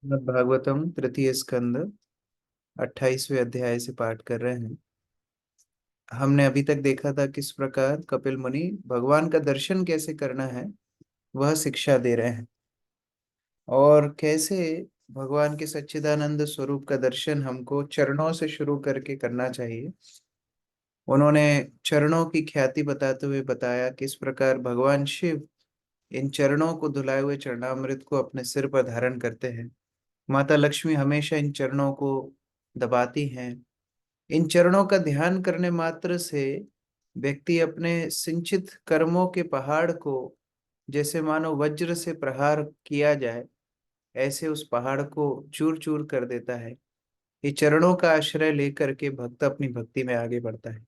भागवतम तृतीय स्कंद 28वें अध्याय से पाठ कर रहे हैं। हमने अभी तक देखा था किस प्रकार कपिल मुनि भगवान का दर्शन कैसे करना है वह शिक्षा दे रहे हैं, और कैसे भगवान के सच्चिदानंद स्वरूप का दर्शन हमको चरणों से शुरू करके करना चाहिए। उन्होंने चरणों की ख्याति बताते हुए बताया किस प्रकार भगवान शिव इन चरणों को धुलाए हुए चरणामृत को अपने सिर पर धारण करते हैं। माता लक्ष्मी हमेशा इन चरणों को दबाती हैं। इन चरणों का ध्यान करने मात्र से व्यक्ति अपने सिंचित कर्मों के पहाड़ को, जैसे मानो वज्र से प्रहार किया जाए, ऐसे उस पहाड़ को चूर चूर कर देता है। ये चरणों का आश्रय लेकर के भक्त अपनी भक्ति में आगे बढ़ता है।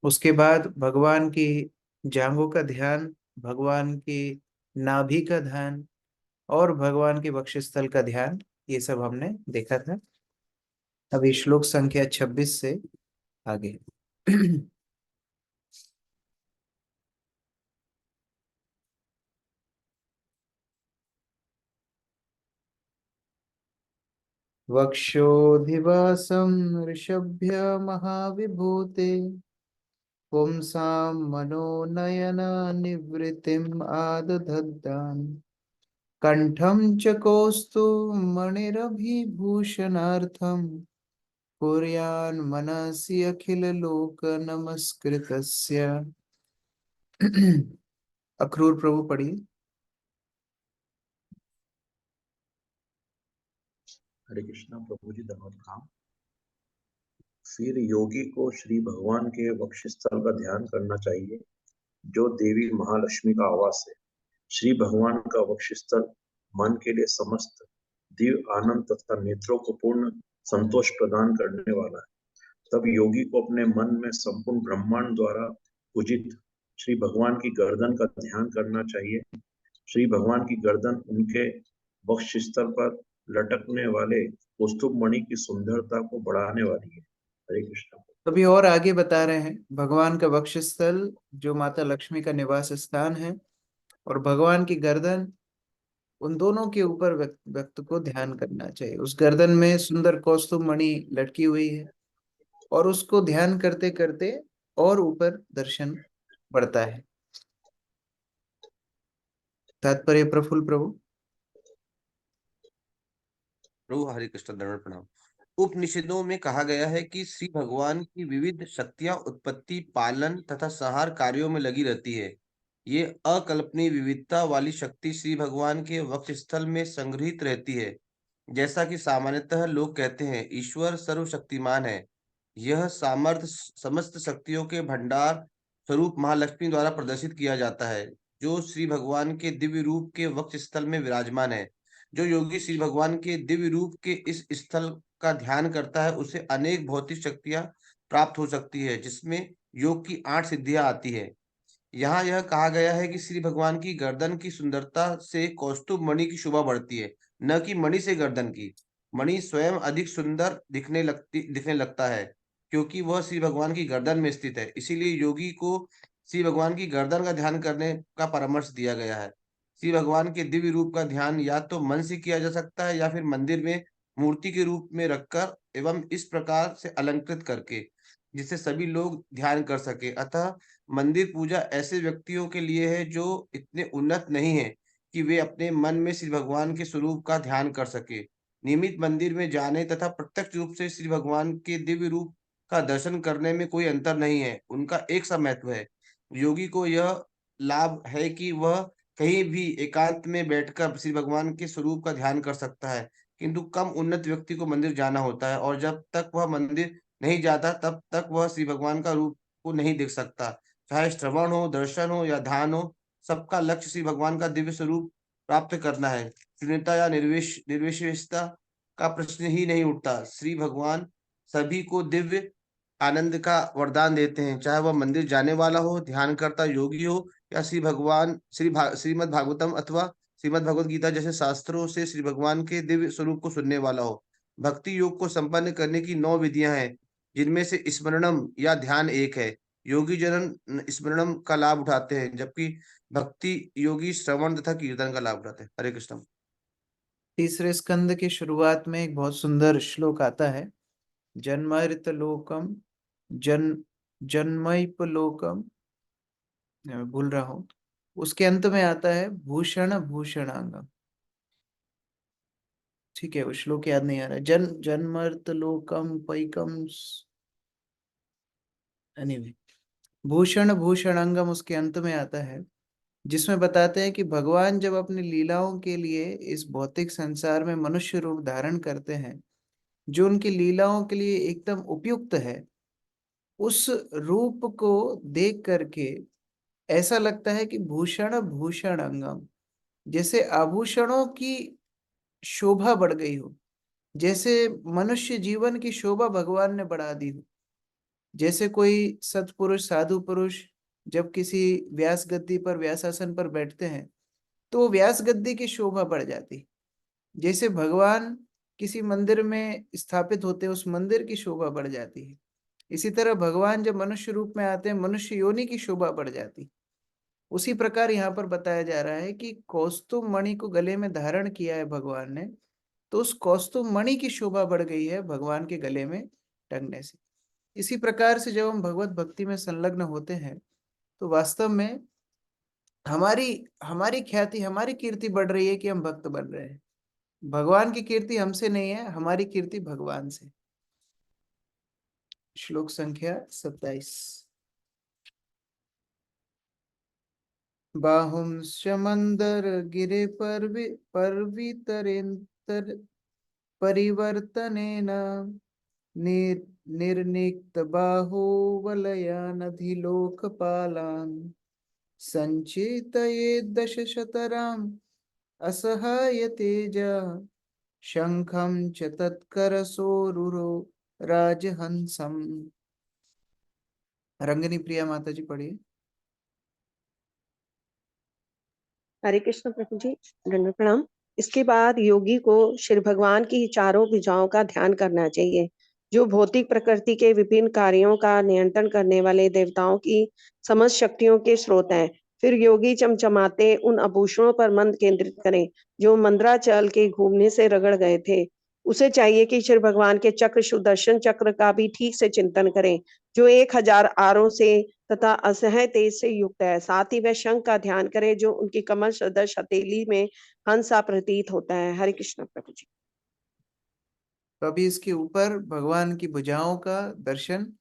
उसके बाद भगवान की जांघों का ध्यान, भगवान की नाभि का ध्यान और भगवान के वक्षस्थल का ध्यान, ये सब हमने देखा था। अभी श्लोक संख्या 26 से आगे। वक्षोधिवासं ऋषभ्य महाविभूते पुंसां मनोनयन निवृत्तिम् आदधद्दान् कंठं च कौस्तुभमणिरभिभूषणार्थं कुर्यान् मनसि अखिल लोक नमस्कृतस्य। अक्रूर प्रभु पढ़िए। हरे कृष्णा। प्रभु जी धन्यवाद। काम फिर योगी को श्री भगवान के वक्षस्थल का ध्यान करना चाहिए, जो देवी महालक्ष्मी का आवास है। श्री भगवान का वक्षस्थल मन के लिए समस्त दिव्य आनंद तथा नेत्रों को पूर्ण संतोष प्रदान करने वाला है। तब योगी को अपने मन में संपूर्ण ब्रह्मांड द्वारा पूजित श्री भगवान की गर्दन का ध्यान करना चाहिए। श्री भगवान की गर्दन उनके वक्षस्थल पर लटकने वाले कौस्तुभ मणि की सुंदरता को बढ़ाने वाली है। हरे कृष्ण। अभी और आगे बता रहे हैं भगवान का वक्षस्थल जो माता लक्ष्मी का निवास स्थान है, और भगवान की गर्दन, उन दोनों के ऊपर व्यक्त को ध्यान करना चाहिए। उस गर्दन में सुंदर कौस्तुभ मणि लटकी हुई है, और उसको ध्यान करते करते और ऊपर दर्शन बढ़ता है। तात्पर्य प्रफुल्ल प्रभु। प्रभु हरे कृष्ण दंड प्रणाम। उपनिषदों में कहा गया है कि श्री भगवान की विविध शक्तियां उत्पत्ति, पालन तथा संहार कार्यों में लगी रहती है। ये अकल्पनीय विविधता वाली शक्ति श्री भगवान के वक्षस्थल में संग्रहित रहती है। जैसा कि सामान्यतः लोग कहते हैं, ईश्वर सर्वशक्तिमान है। यह सामर्थ्य समस्त शक्तियों के भंडार स्वरूप महालक्ष्मी द्वारा प्रदर्शित किया जाता है, जो श्री भगवान के दिव्य रूप के वक्षस्थल में विराजमान है। जो योगी श्री भगवान के दिव्य रूप के इस स्थल का ध्यान करता है, उसे अनेक भौतिक शक्तियां प्राप्त हो सकती है, जिसमें योग की 8 सिद्धियां आती है। यहाँ यह कहा गया है कि श्री भगवान की गर्दन की सुंदरता से कौस्तुभ मणि की शोभा बढ़ती है, न कि मणि से गर्दन की। मणि स्वयं अधिक सुंदर दिखने लगता है, क्योंकि वह श्री भगवान की गर्दन में स्थित है। इसीलिए योगी को श्री भगवान की गर्दन का ध्यान करने का परामर्श दिया गया है। श्री भगवान के दिव्य रूप का ध्यान या तो मन से किया जा सकता है, या फिर मंदिर में मूर्ति के रूप में रखकर एवं इस प्रकार से अलंकृत करके, जिससे सभी लोग ध्यान कर सके। अतः मंदिर पूजा ऐसे व्यक्तियों के लिए है जो इतने उन्नत नहीं है कि वे अपने मन में श्री भगवान के स्वरूप का ध्यान कर सके। नियमित मंदिर में जाने तथा प्रत्यक्ष रूप से श्री भगवान के दिव्य रूप का दर्शन करने में कोई अंतर नहीं है, उनका एक सा महत्व है। योगी को यह लाभ है कि वह कहीं भी एकांत में बैठकर श्री भगवान के स्वरूप का ध्यान कर सकता है, किंतु कम उन्नत व्यक्ति को मंदिर जाना होता है, और जब तक वह मंदिर नहीं जाता तब तक वह श्री भगवान का रूप को नहीं देख सकता। चाहे श्रवण हो, दर्शन हो या ध्यान हो, सबका लक्ष्य श्री भगवान का दिव्य स्वरूप प्राप्त करना है। शून्यता या निर्विशेषता का प्रश्न ही नहीं उठता। श्री भगवान सभी को दिव्य आनंद का वरदान देते हैं, चाहे वह मंदिर जाने वाला हो, ध्यान करता योगी हो, या श्रीमद् भागवतम अथवा श्रीमद् भगवत गीता जैसे शास्त्रों से श्री भगवान के दिव्य स्वरूप को सुनने वाला हो। भक्ति योग को संपन्न करने की 9 विधियां हैं, जिनमें से स्मरणम या ध्यान एक है। योगी जनन स्मरणम का लाभ उठाते हैं, जबकि भक्ति योगी श्रवण तथा कीर्तन का लाभ उठाते हैं। हरे कृष्ण। तीसरे स्कंद की शुरुआत में एक बहुत सुंदर श्लोक आता है, जन्मर्त लोकम जन्मैप लोकम, मैं भूल रहा हूं। उसके अंत में आता है भूषण भूषणांगम। ठीक है, वो श्लोक याद नहीं आ रहा। जन्मर्त लोकम पैकम, एनीवे, भूषण भूषणांगम उसके अंत में आता है, जिसमें बताते हैं कि भगवान जब अपनी लीलाओं के लिए इस भौतिक संसार में मनुष्य रूप धारण करते हैं, जो उनकी लीलाओं के लिए एकदम उपयुक्त है, उस रूप को देख करके ऐसा लगता है कि भूषण भूषण अंगम, जैसे आभूषणों की शोभा बढ़ गई हो, जैसे मनुष्य जीवन की शोभा भगवान ने बढ़ा दी हो। जैसे कोई सत्पुरुष साधु पुरुष जब किसी व्यास गद्दी पर व्यासासन पर बैठते हैं तो वो व्यास गद्दी की शोभा बढ़ जाती। जैसे भगवान किसी मंदिर में स्थापित होते हैं, उस मंदिर की शोभा बढ़ जाती है। इसी तरह भगवान जब मनुष्य रूप में आते हैं, मनुष्य योनि की शोभा बढ़ जाती। उसी प्रकार यहाँ पर बताया जा रहा है कि कौस्तुभ मणि को गले में धारण किया है भगवान ने, तो उस कौस्तुभ मणि की शोभा बढ़ गई है भगवान के गले में टंगने से। इसी प्रकार से जब हम भगवत भक्ति में संलग्न होते हैं तो वास्तव में हमारी हमारी ख्याति, हमारी कीर्ति बढ़ रही है कि हम भक्त बन रहे हैं। भगवान की कीर्ति हमसे नहीं है, हमारी कीर्ति भगवान से। श्लोक संख्या 27। बाहुंश्च मंदर गिरे पर्वितरेन्तर परिवर्तनेन निर्निक्त बाहुवलयानधिलोकपालान् संचेतये दशशतराम् असहाय तेजा शंखं च तत्करसोरुरो राजहंसम। रंगनी प्रिया माता जी पढ़िए। हरे कृष्ण प्रभु जी, दंडवत प्रणाम। इसके बाद योगी को श्री भगवान की चारों भुजाओं का ध्यान करना चाहिए, जो भौतिक प्रकृति के विभिन्न कार्यों का नियंत्रण करने वाले देवताओं की समस्त शक्तियों के स्रोत हैं। फिर योगी चमचमाते उन आभूषणों पर मन केंद्रित करें जो मंद्राचल के घूमने से रगड़ गए थे। उसे चाहिए कि श्री भगवान के चक्र सुदर्शन चक्र का भी ठीक से चिंतन करें, जो 1000 आरों से तथा असह्य तेज से युक्त है। साथ ही वह शंख का ध्यान करे जो उनकी कमल सदृश हथेली में हंसा प्रतीत होता है। हरे कृष्ण प्रभु जी। तो अभी इसके ऊपर भगवान की भुजाओं का दर्शन,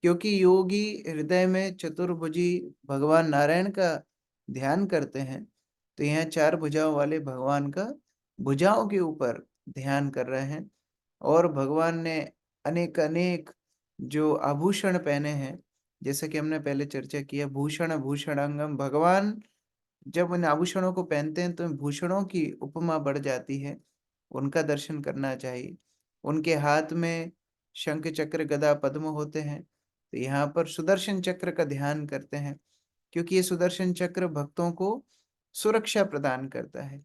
क्योंकि योगी हृदय में चतुर्भुजी भगवान नारायण का ध्यान करते हैं, तो यहाँ 4 भुजाओं वाले भगवान का भुजाओं के ऊपर ध्यान कर रहे हैं। और भगवान ने अनेक अनेक जो आभूषण पहने हैं, जैसे कि हमने पहले चर्चा किया, भूषण भूषणांगम, भगवान जब उन आभूषणों को पहनते हैं तो भूषणों की उपमा बढ़ जाती है। उनका दर्शन करना चाहिए। उनके हाथ में शंख चक्र गदा पद्म होते हैं, तो यहाँ पर सुदर्शन चक्र का ध्यान करते हैं, क्योंकि ये सुदर्शन चक्र भक्तों को सुरक्षा प्रदान करता है।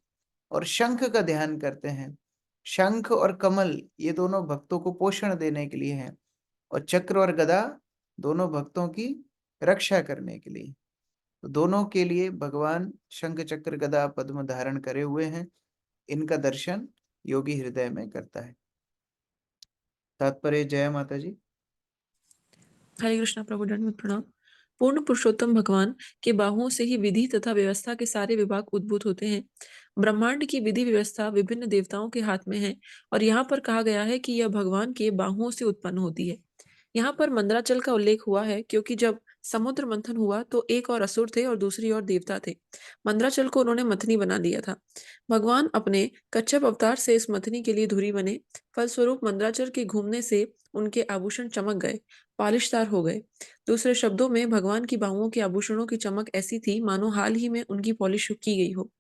और शंख का ध्यान करते हैं। शंख और कमल ये दोनों भक्तों को पोषण देने के लिए हैं, और चक्र और गदा दोनों भक्तों की रक्षा करने के लिए। तो दोनों के लिए भगवान शंख चक्र गदा पद्म धारण करे हुए हैं। इनका दर्शन योगी हृदय में करता है। तात्पर्य जय माता जी। हरे कृष्णा प्रभु, दंडवत प्रणाम। पूर्ण पुरुषोत्तम भगवान के बाहुओं से ही विधि तथा व्यवस्था के सारे विभाग उद्भूत होते हैं। ब्रह्मांड की विधि व्यवस्था विभिन्न देवताओं के हाथ में है, और यहाँ पर कहा गया है कि यह भगवान के बाहुओं से उत्पन्न होती है। यहाँ पर मंदराचल का उल्लेख हुआ है, क्योंकि जब समुद्र मंथन हुआ तो एक और असुर थे और दूसरी ओर देवता थे। मंदराचल को उन्होंने मथनी बना लिया था। भगवान अपने कच्छप अवतार से इस मथनी के लिए धुरी बने। फलस्वरूप मंदराचल के घूमने से उनके आभूषण चमक गए, पालिशदार हो गए। दूसरे शब्दों में भगवान की बाहुओं के आभूषणों की चमक ऐसी थी मानो हाल ही में उनकी पॉलिश की गई हो।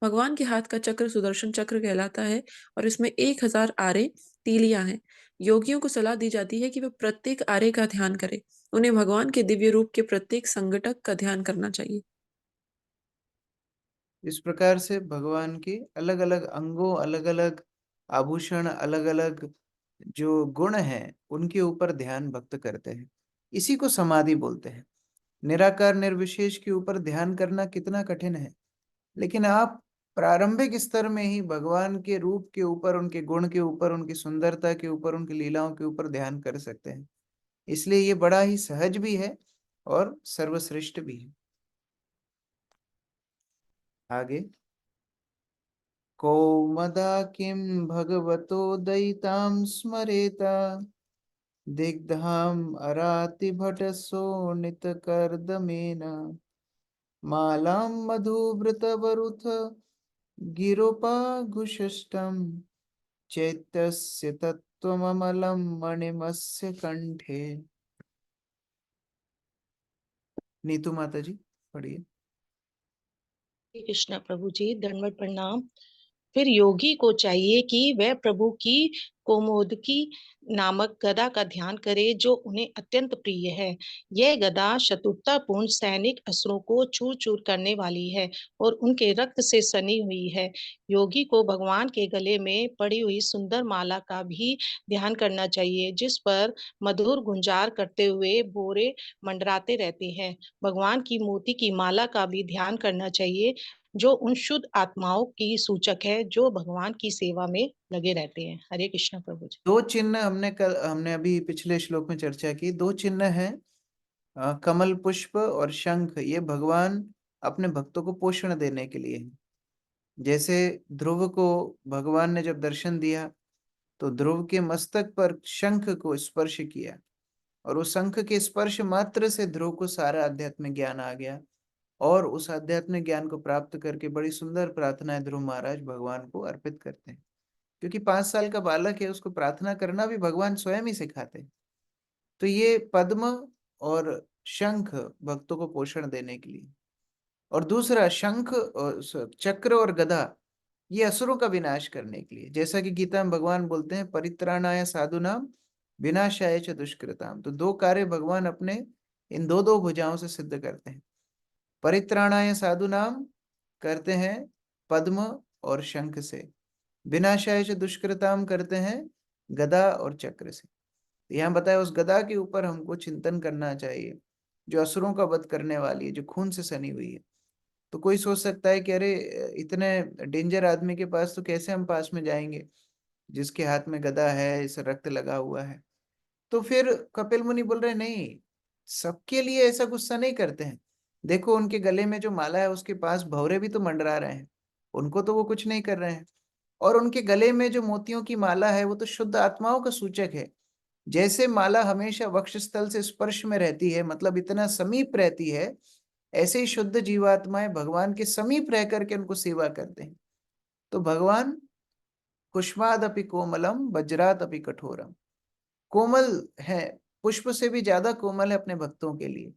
भगवान के हाथ का चक्र सुदर्शन चक्र कहलाता है, और इसमें 1000 आरे तीलियां हैं। योगियों को सलाह दी जाती है कि वे प्रत्येक आरे का ध्यान करें। उन्हें भगवान के दिव्य रूप के प्रत्येक संघटक का ध्यान करना चाहिए। इस प्रकार से भगवान के अलग अलग अंगों, अलग अलग आभूषण, अलग अलग जो गुण हैं, उनके ऊपर ध्यान भक्त करते हैं। इसी को समाधि बोलते हैं। निराकार निर्विशेष के ऊपर ध्यान करना कितना कठिन है, लेकिन आप प्रारंभिक स्तर में ही भगवान के रूप के ऊपर, उनके गुण के ऊपर, उनकी सुंदरता के ऊपर, उनकी लीलाओं के ऊपर ध्यान कर सकते हैं। इसलिए ये बड़ा ही सहज भी है और सर्वश्रेष्ठ भी है। आगे, कौमदा किं भगवतो दयितां स्मरेता दिग्धाम अरातिभटसोनितकर्दमेन मालां मधुवृतवरुथ गिरोपाघुषष्टं चैत्यस्य तत्त्वममलं मणिमस्य कंठे। नीतू माता जी पढ़िए। कृष्णा प्रभु जी, दंडवत प्रणाम। फिर योगी को चाहिए कि वह प्रभु की कौमोदकी नामक गदा का ध्यान करे जो उन्हें अत्यंत प्रिय है। यह गदा शत्रुतापूर्ण सैनिक असुरों को चूर चूर करने वाली है और उनके रक्त से सनी हुई है। योगी को भगवान के गले में पड़ी हुई सुंदर माला का भी ध्यान करना चाहिए जिस पर मधुर गुंजार करते हुए बोरे मंडराते रहते हैं। भगवान की मोती की माला का भी ध्यान करना चाहिए जो उन शुद्ध आत्माओं की सूचक है जो भगवान की सेवा में लगे रहते हैं। हरे कृष्ण प्रभु जी। दो चिन्ह हमने अभी पिछले श्लोक में चर्चा की। दो चिन्ह हैं, कमल पुष्प और शंख। ये भगवान अपने भक्तों को पोषण देने के लिए है। जैसे ध्रुव को भगवान ने जब दर्शन दिया तो ध्रुव के मस्तक पर शंख को स्पर्श किया और उस शंख के स्पर्श मात्र से ध्रुव को सारा आध्यात्मिक ज्ञान आ गया और उस आध्यात्मिक ज्ञान को प्राप्त करके बड़ी सुंदर प्रार्थनाएं ध्रुव महाराज भगवान को अर्पित करते हैं। क्योंकि 5 साल का बालक है, उसको प्रार्थना करना भी भगवान स्वयं ही सिखाते हैं। तो ये पद्म और शंख भक्तों को पोषण देने के लिए, और दूसरा शंख और चक्र और गदा ये असुरों का विनाश करने के लिए। जैसा कि गीता में भगवान बोलते हैं, परित्राणाय साधुनाम विनाशाय च दुष्कृताम। तो दो कार्य भगवान अपने इन दो दो भुजाओं से सिद्ध करते हैं। परित्राणाय साधुनाम करते हैं पद्म और शंख से, विनाशाय च दुष्कृताम करते हैं गदा और चक्र से। यहाँ बताया उस गदा के ऊपर हमको चिंतन करना चाहिए जो असुरों का वध करने वाली है, जो खून से सनी हुई है। तो कोई सोच सकता है कि अरे इतने डेंजर आदमी के पास तो कैसे हम पास में जाएंगे जिसके हाथ में गदा है, इस रक्त लगा हुआ है। तो फिर कपिल मुनि बोल रहे नहीं, सबके लिए ऐसा गुस्सा नहीं करते हैं। देखो उनके गले में जो माला है उसके पास भंवरे भी तो मंडरा रहे हैं, उनको तो वो कुछ नहीं कर रहे हैं। और उनके गले में जो मोतियों की माला है वो तो शुद्ध आत्माओं का सूचक है। जैसे माला हमेशा वक्षस्थल से स्पर्श में रहती है, मतलब इतना समीप रहती है, ऐसे ही शुद्ध जीवात्माएं भगवान के समीप रह करके उनको सेवा करते हैं। तो भगवान कुष्माद अपि कोमलम वज्रात अपि कठोरम, कोमल है, पुष्प से भी ज्यादा कोमल है अपने भक्तों के लिए,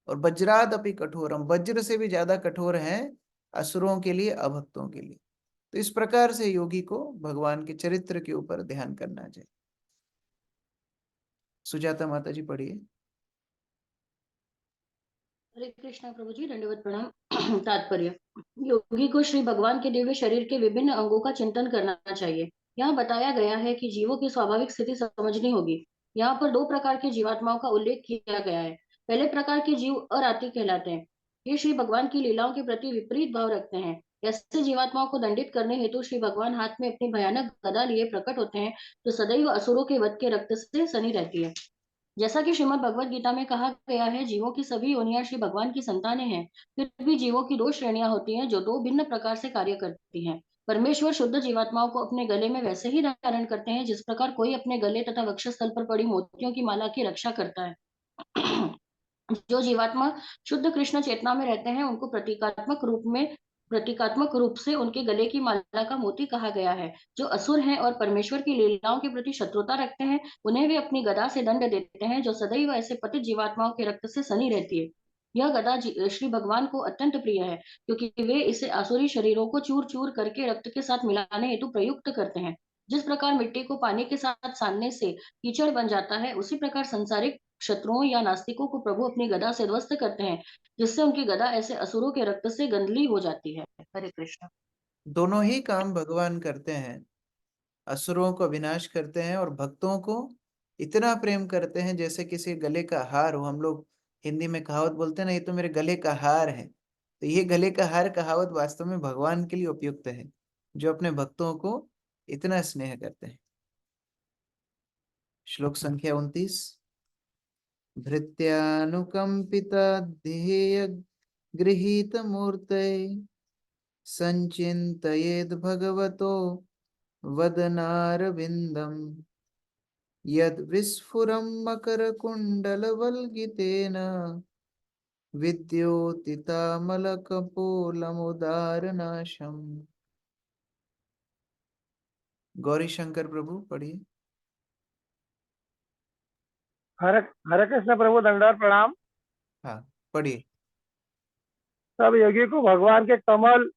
और वज्रात अपि कठोरम, वज्र से भी ज्यादा कठोर है असुरों के लिए, अभक्तों के लिए। तो इस प्रकार से योगी को भगवान के चरित्र के ऊपर ध्यान करना चाहिए। सुजाता माता जी पढ़िए। हरे कृष्णा प्रभु जी, दंडवत प्रणाम। तात्पर्य, योगी को श्री भगवान के दिव्य शरीर के विभिन्न अंगों का चिंतन करना चाहिए। यहाँ बताया गया है कि जीवों की स्वाभाविक स्थिति समझनी होगी। यहाँ पर दो प्रकार के जीवात्माओं का उल्लेख किया गया है। पहले प्रकार के जीव अराती कहलाते हैं। ये श्री भगवान की लीलाओं के प्रति विपरीत भाव रखते हैं। ऐसे जीवात्माओं को दंडित करने हेतु श्री भगवान हाथ में अपनी भयानक गदा लिए प्रकट होते हैं, जो सदैव असुरों के वध के रक्त से सनी रहती है। जैसा कि श्रीमद् भगवत गीता में कहा गया है, जीवों की सभी योनियां श्री भगवान की संतानें हैं। फिर भी जीवों की दो श्रेणियां होती हैं जो दो भिन्न प्रकार से कार्य करती हैं। परमेश्वर शुद्ध जीवात्माओं को अपने गले में वैसे ही धारण करते हैं जिस प्रकार कोई अपने गले तथा वक्षस्थल पर पड़ी मोतियों की माला की रक्षा करता है। जो जीवात्मा शुद्ध कृष्ण चेतना में रहते हैं उनको प्रतीकात्मक रूप से उनके गले की माला का मोती कहा गया है। जो असुर हैं और परमेश्वर की लीलाओं के प्रति शत्रुता रखते हैं, उन्हें वे अपनी गदा से दंड देते हैं जो सदैव ऐसे पतित जीवात्माओं के रक्त से सनी रहती है। यह गदा श्री भगवान को अत्यंत प्रिय है क्योंकि वे इसे आसुरी शरीरों को चूर चूर करके रक्त के साथ मिलाने हेतु प्रयुक्त करते हैं। जिस प्रकार मिट्टी को पानी के साथ सानने से कीचड़ बन जाता है, उसी प्रकार संसारिक शत्रुओं या नास्तिकों को प्रभु अपनी गदा से ध्वस्त करते हैं, जिससे उनकी गदा ऐसे असुरों के रक्त से गंदली हो जाती है। हरे कृष्ण। दोनों ही काम भगवान करते हैं, असुरों को विनाश करते हैं और भक्तों को इतना प्रेम करते हैं जैसे किसी गले का हार हो। हम लोग हिंदी में कहावत बोलते हैं ना, ये तो मेरे गले का हार है। तो ये गले का हार कहावत वास्तव में भगवान के लिए उपयुक्त है, जो अपने भक्तों को इतना स्नेह करते हैं। श्लोक संख्या 29। भृत्यानुकंपिता ध्येय गृहीत मूर्तये संचिन्तयेद् भगवतो वदनारविन्दम् यद् विस्फुरं मकरकुण्डलवल्गितेन विद्योतितामलकपोलमुदारनाशम्। गौरी शंकर प्रभु पढ़िए। हरे हरे कृष्ण प्रभु, दंडवत प्रणाम। हाँ पढ़िए। सब योगी को भगवान के कमल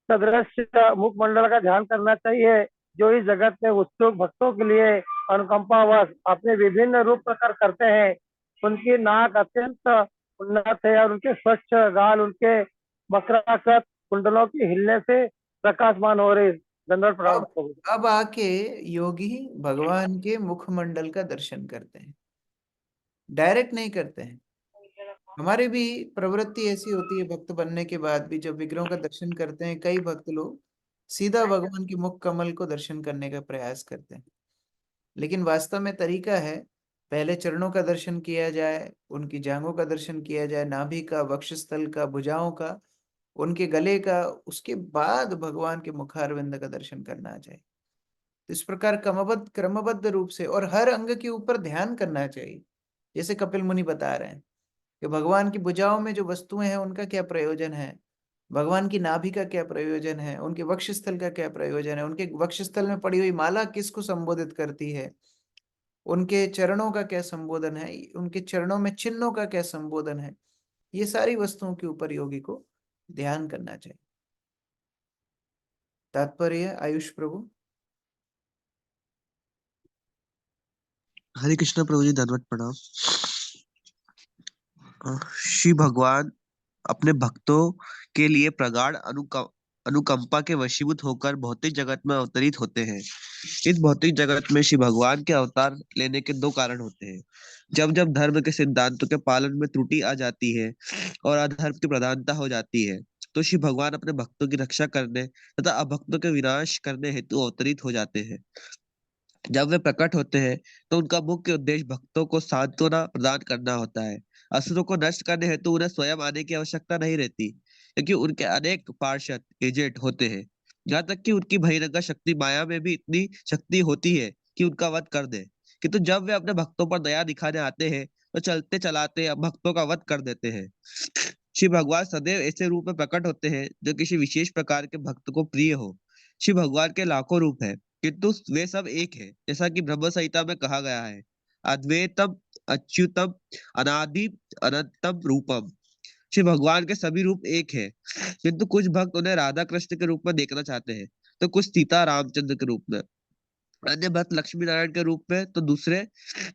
सदृश मुखमंडल का ध्यान करना चाहिए, जो इस जगत में उत्सुक भक्तों के लिए अनुकंपावश अपने विभिन्न रूप प्रकट करते हैं। उनकी नाक अत्यंत उन्नत है और उनके स्वच्छ गाल उनके मकराकृत कुंडलों के हिलने से प्रकाशमान हो रहे। दंडवत प्रणाम प्रभु। अब आके योगी भगवान के मुखमंडल का दर्शन करते हैं, डायरेक्ट नहीं करते हैं। हमारी भी प्रवृत्ति ऐसी होती है, भक्त बनने के बाद भी जब विग्रहों का दर्शन करते हैं, कई भक्त लोग सीधा भगवान के मुख कमल को दर्शन करने का प्रयास करते हैं। लेकिन वास्तव में तरीका है, पहले चरणों का दर्शन किया जाए, उनकी जांघों का दर्शन किया जाए, नाभि का, वक्षस्थल का, भुजाओं का, उनके गले का, उसके बाद भगवान के मुखारविंद का दर्शन करना चाहिए। इस प्रकार क्रमबद्ध रूप से और हर अंग के ऊपर ध्यान करना चाहिए। जैसे कपिल मुनि बता रहे हैं कि भगवान की भुजाओं में जो वस्तुएं हैं उनका क्या प्रयोजन है, भगवान की नाभि का क्या प्रयोजन है, उनके वक्षस्थल का क्या प्रयोजन है, उनके वक्षस्थल में पड़ी हुई माला किसको संबोधित करती है, उनके चरणों का क्या संबोधन है, उनके चरणों में चिन्हों का क्या संबोधन है। ये सारी वस्तुओं के ऊपर योगी को ध्यान करना चाहिए। तात्पर्य आयुष प्रभु। हरे कृष्ण प्रभु जी, दंडवत प्रणाम। श्री भगवान अपने भक्तों के लिए प्रगाढ़ अनुकंपा के वशीभूत होकर भौतिक जगत में अवतरित होते हैं। इस भौतिक जगत में श्री भगवान के अवतार लेने के दो कारण होते हैं। जब जब धर्म के सिद्धांतों के पालन में त्रुटि आ जाती है और अधर्म की प्रधानता हो जाती है, तो श्री भगवान अपने भक्तों की रक्षा करने तथा अभक्तों के विनाश करने हेतु अवतरित हो जाते हैं। जब वे प्रकट होते हैं तो उनका मुख्य उद्देश्य भक्तों को सांत्वना प्रदान करना होता है। असुरों को नष्ट करने हेतु उन्हें स्वयं आने की आवश्यकता नहीं रहती, क्योंकि उनके अनेक पार्षद एजेंट होते हैं। यहाँ तक कि उनकी बहिरंगा शक्ति माया में भी इतनी शक्ति होती है कि उनका वध कर दे। किंतु जब वे अपने भक्तों पर दया दिखाने आते हैं तो चलते चलाते भक्तों का वध कर देते हैं। श्री भगवान सदैव ऐसे रूप में प्रकट होते हैं जो किसी विशेष प्रकार के भक्त को प्रिय हो। श्री भगवान के लाखों रूप है, किंतु वे सब एक है, जैसा कि ब्रह्म संहिता में कहा गया है, अद्वैतम अच्युतम अनादि अनंतम रूपम। श्री भगवान के सभी रूप एक है, किंतु कुछ भक्त उन्हें राधा कृष्ण के रूप में देखना चाहते हैं, तो कुछ सीता रामचंद्र के रूप में, अन्य भक्त लक्ष्मी नारायण के रूप में, तो दूसरे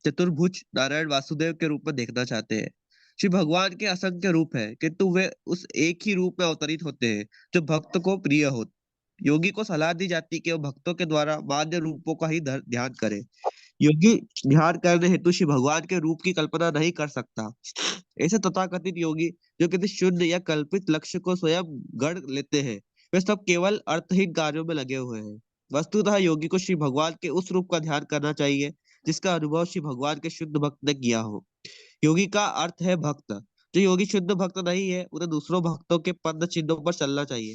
चतुर्भुज नारायण वासुदेव के रूप में देखना चाहते हैं। श्री भगवान के असंख्य रूप है, किंतु वे उस एक ही रूप में अवतरित होते हैं जो भक्त को प्रिय हो। योगी को सलाह दी जाती है कि वो भक्तों के द्वारा मान्य रूपों का ही ध्यान करे। योगी ध्यान करने हेतु श्री भगवान के रूप की कल्पना नहीं कर सकता। ऐसे तथाकथित योगी जो किसी शुद्ध या कल्पित लक्ष्य को स्वयं गढ़ लेते हैं, वे सब केवल अर्थहीन कार्यों में लगे हुए हैं। वस्तुतः योगी को श्री भगवान के उस रूप का ध्यान करना चाहिए जिसका अनुभव श्री भगवान के शुद्ध भक्त ने किया हो। योगी का अर्थ है भक्त। जो योगी शुद्ध भक्त नहीं है, उन्हें दूसरों भक्तों के पद चिन्हों पर चलना चाहिए।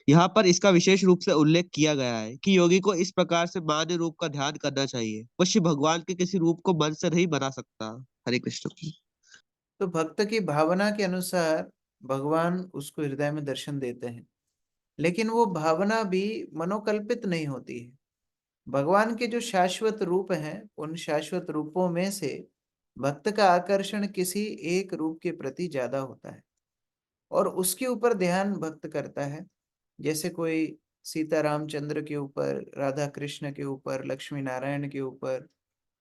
यहाँ पर इसका विशेष रूप से उल्लेख किया गया है कि योगी को इस प्रकार से मान्य रूप का ध्यान करना चाहिए। वो श्री भगवान के किसी रूप को मन से नहीं बना सकता। हरे कृष्ण। तो भक्त की भावना के अनुसार भगवान उसको हृदय में दर्शन देते हैं, लेकिन वो भावना भी मनोकल्पित नहीं होती है। भगवान के जो शाश्वत रूप हैं, उन शाश्वत रूपों में से भक्त का आकर्षण किसी एक रूप के प्रति ज्यादा होता है और उसके ऊपर ध्यान भक्त करता है। जैसे कोई सीता रामचंद्र के ऊपर, राधा कृष्ण के ऊपर, लक्ष्मी नारायण के ऊपर,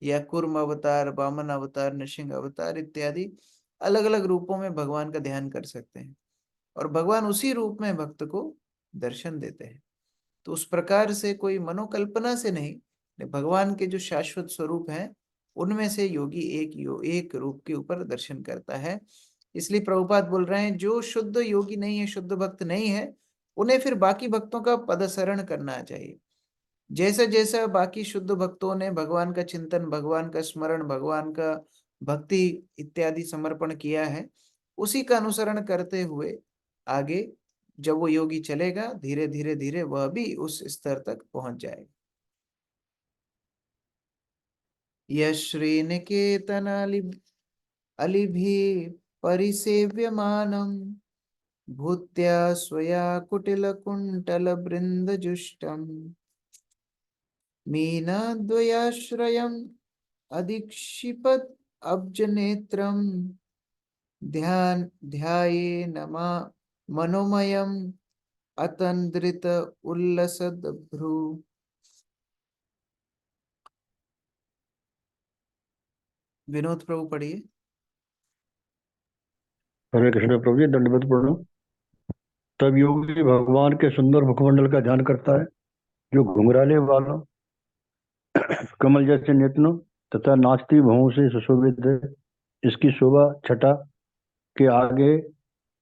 या कूर्म अवतार, वामन अवतार, नृसिंह अवतार इत्यादि अलग अलग रूपों में भगवान का ध्यान कर सकते हैं और भगवान उसी रूप में भक्त को दर्शन देते हैं। तो उस प्रकार से कोई मनोकल्पना से नहीं, भगवान के जो शाश्वत स्वरूप हैं उनमें से योगी एक रूप के ऊपर दर्शन करता है। इसलिए प्रभुपाद बोल रहे हैं जो शुद्ध योगी नहीं है, शुद्ध भक्त नहीं है, उन्हें फिर बाकी भक्तों का पदसरण करना चाहिए। जैसा जैसा बाकी शुद्ध भक्तों ने भगवान का चिंतन, भगवान का स्मरण, भगवान का भक्ति इत्यादि समर्पण किया है, उसी का अनुसरण करते हुए आगे जब वो योगी चलेगा, धीरे धीरे धीरे वह भी उस स्तर तक पहुंच जाएगा। यश्रीनिकेतन अलिभि परिसेव्यमानम् भूत्या स्वया कुटिलकुण्टलबृन्दजुष्टम् मीनाद्वयाश्रयम् अधीक्षिपत् अब्जनेत्रम् ध्यायेन मनोमयम् अतन्द्रित उल्लसद्भ्रू। विनोद प्रभु पढ़िए। हरे कृष्ण प्रभु जी, दंडवत प्रणाम। तब योगी भगवान के सुंदर मुखमंडल का ध्यान करता है जो घुंघराले वालों, कमल जैसे नेत्रों तथा नाचती भवों से सुशोभित है। इसकी शोभा छटा के आगे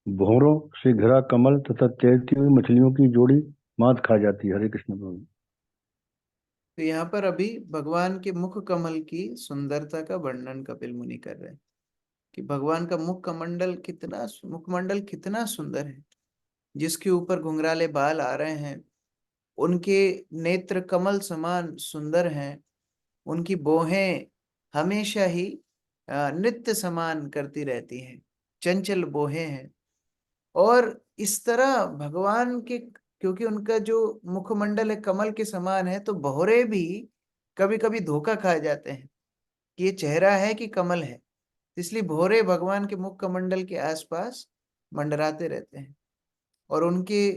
भौरों से घिरा कमल तथा तैरती हुई मछलियों की जोड़ी मात खा जाती है। हरे कृष्ण प्रभु। तो यहाँ पर अभी भगवान के मुख कमल की सुंदरता का वर्णन कपिल मुनि कर रहे हैं कि भगवान का मुखमंडल कितना सुंदर है, जिसके ऊपर घुंघराले बाल आ रहे हैं, उनके नेत्र कमल समान सुंदर हैं, उनकी बोहें हमेशा ही नृत्य समान करती रहती हैं, चंचल बोहें हैं। और इस तरह भगवान के, क्योंकि उनका जो मुखमंडल है कमल के समान है, तो बहुरे भी कभी कभी धोखा खा जाते हैं कि ये चेहरा है कि कमल है, इसलिए भौरे भगवान के मुख कमंडल के आसपास मंडराते रहते हैं। और उनके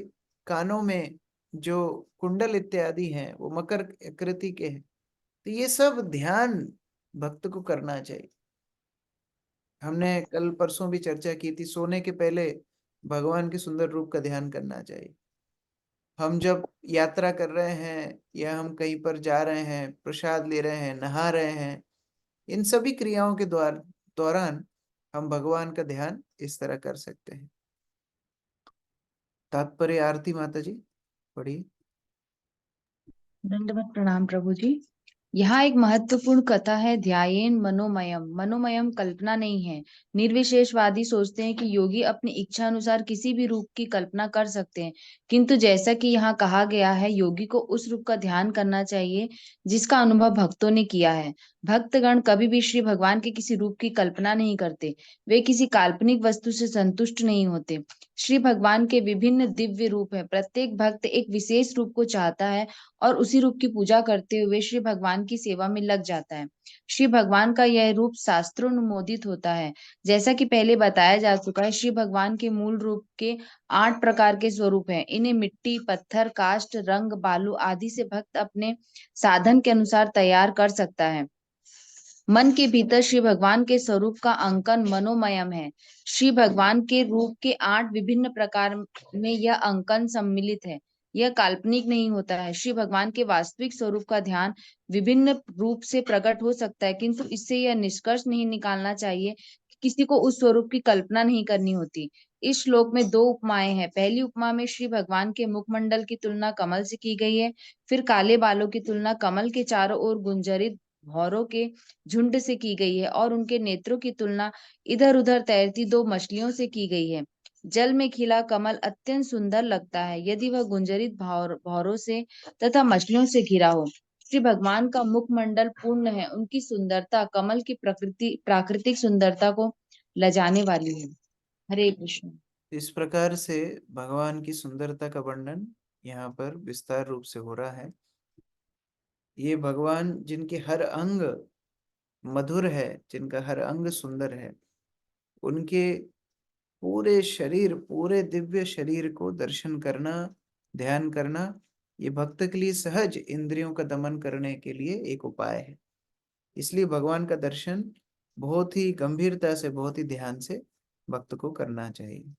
कानों में जो कुंडल इत्यादि हैं वो मकर आकृति के हैं। तो ये सब ध्यान भक्त को करना चाहिए। हमने कल परसों भी चर्चा की थी, सोने के पहले भगवान के सुंदर रूप का ध्यान करना चाहिए। हम जब यात्रा कर रहे हैं या हम कहीं पर जा रहे हैं, प्रसाद ले रहे हैं, नहा रहे हैं, इन सभी क्रियाओं के दौरान हम भगवान का ध्यान इस तरह कर सकते हैं। तात्पर्य आरती माता जी पढ़िए। दंडवत प्रणाम प्रभु जी। यहाँ एक महत्वपूर्ण कथा है, ध्यायेन मनोमयम। मनोमयम कल्पना नहीं है। निर्विशेषवादी सोचते हैं कि योगी अपनी इच्छा अनुसार किसी भी रूप की कल्पना कर सकते हैं, किंतु जैसा कि यहाँ कहा गया है, योगी को उस रूप का ध्यान करना चाहिए जिसका अनुभव भक्तों ने किया है। भक्तगण कभी भी श्री भगवान के किसी रूप की कल्पना नहीं करते, वे किसी काल्पनिक वस्तु से संतुष्ट नहीं होते। श्री भगवान के विभिन्न दिव्य रूप है, प्रत्येक भक्त एक विशेष रूप को चाहता है और उसी रूप की पूजा करते हुए श्री भगवान की सेवा में लग जाता है। श्री भगवान का यह रूप शास्त्रोनुमोदित होता है। जैसा कि पहले बताया जा चुका है, श्री भगवान के मूल रूप के 8 प्रकार के स्वरूप हैं। इन्हें मिट्टी, पत्थर, काष्ठ, रंग, बालू आदि से भक्त अपने साधन के अनुसार तैयार कर सकता है। मन के भीतर श्री भगवान के स्वरूप का अंकन मनोमयम है। श्री भगवान के रूप के 8 विभिन्न प्रकार में यह अंकन सम्मिलित है। यह काल्पनिक नहीं होता है। श्री भगवान के वास्तविक स्वरूप का ध्यान विभिन्न रूप से प्रकट हो सकता है, किंतु इससे यह निष्कर्ष नहीं निकालना चाहिए कि किसी को उस स्वरूप की कल्पना नहीं करनी होती। इस श्लोक में 2 उपमाएं हैं। पहली उपमा में श्री भगवान के मुखमंडल की तुलना कमल से की गई है। फिर काले बालों की तुलना कमल के चारों ओर गुंजरित भौरों के झुंड से की गई है और उनके नेत्रों की तुलना इधर उधर तैरती 2 मछलियों से की गई है। जल में खिला कमल अत्यंत सुंदर लगता है यदि वह गुंजरित भौरों से तथा मछलियों से घिरा हो। श्री भगवान का मुखमंडल पूर्ण है, उनकी सुंदरता कमल की प्राकृतिक सुंदरता को लजाने वाली है। हरे कृष्ण। इस प्रकार से भगवान की सुंदरता का वर्णन यहाँ पर विस्तार रूप से हो रहा है। ये भगवान जिनके हर अंग मधुर है, जिनका हर अंग सुंदर है, उनके पूरे शरीर, पूरे दिव्य शरीर को दर्शन करना, ध्यान करना, ये भक्त के लिए सहज इंद्रियों का दमन करने के लिए एक उपाय है। इसलिए भगवान का दर्शन बहुत ही गंभीरता से, बहुत ही ध्यान से भक्त को करना चाहिए।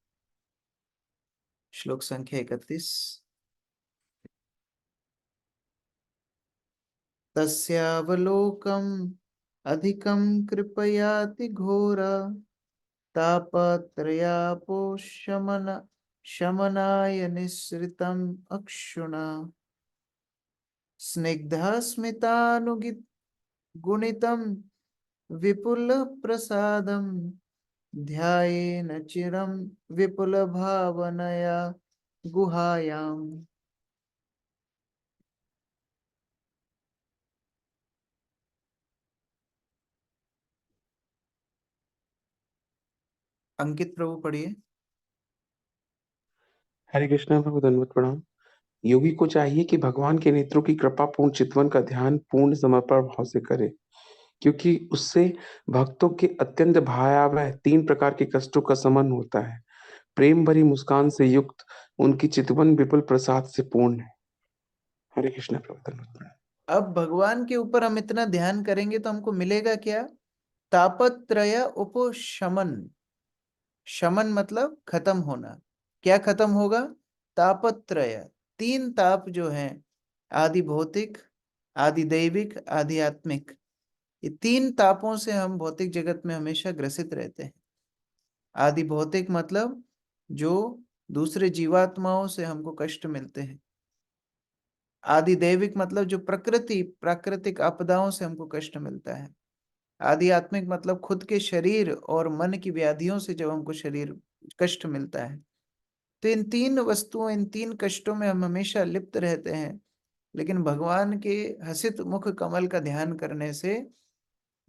श्लोक संख्या 31। तस्यावलोकम अधिकम कृपयाति घोरा तापत्रयापो शमनाय निःसृतम् अक्षुणा स्निग्धस्मितानुगित गुणितं विपुल प्रसादं ध्यायेन चिरं विपुल भावनया गुहायाम्। अंकित प्रभु पढ़िए। हरे कृष्णा प्रभु, दंडवत प्रणाम। योगी को चाहिए कि भगवान के नेत्रों की कृपा पूर्ण चितवन का ध्यान पूर्ण समर्पण भाव से करे, क्योंकि उससे भक्तों के अत्यंत भयावह 3 प्रकार के कष्टों का शमन होता है। प्रेम भरी मुस्कान से युक्त उनकी चितवन विपुल प्रसाद से पूर्ण है। हरे कृष्णा प्रभु, दंडवत प्रणाम। अब भगवान के ऊपर हम इतना ध्यान करेंगे तो हमको मिलेगा क्या? तापत्रय उपशमन। शमन मतलब खत्म होना। क्या खत्म होगा? तापत्रय, 3 ताप जो हैं, आदि भौतिक, आदि दैविक, आदि आत्मिक। ये 3 तापों से हम भौतिक जगत में हमेशा ग्रसित रहते हैं। आदि भौतिक मतलब जो दूसरे जीवात्माओं से हमको कष्ट मिलते हैं। आदि दैविक मतलब जो प्राकृतिक आपदाओं से हमको कष्ट मिलता है। आध्यात्मिक मतलब खुद के शरीर और मन की व्याधियों से जब हमको शरीर कष्ट मिलता है। तो इन 3 वस्तुओं, इन 3 कष्टों में हम हमेशा लिप्त रहते हैं। लेकिन भगवान के हसित मुख कमल का ध्यान करने से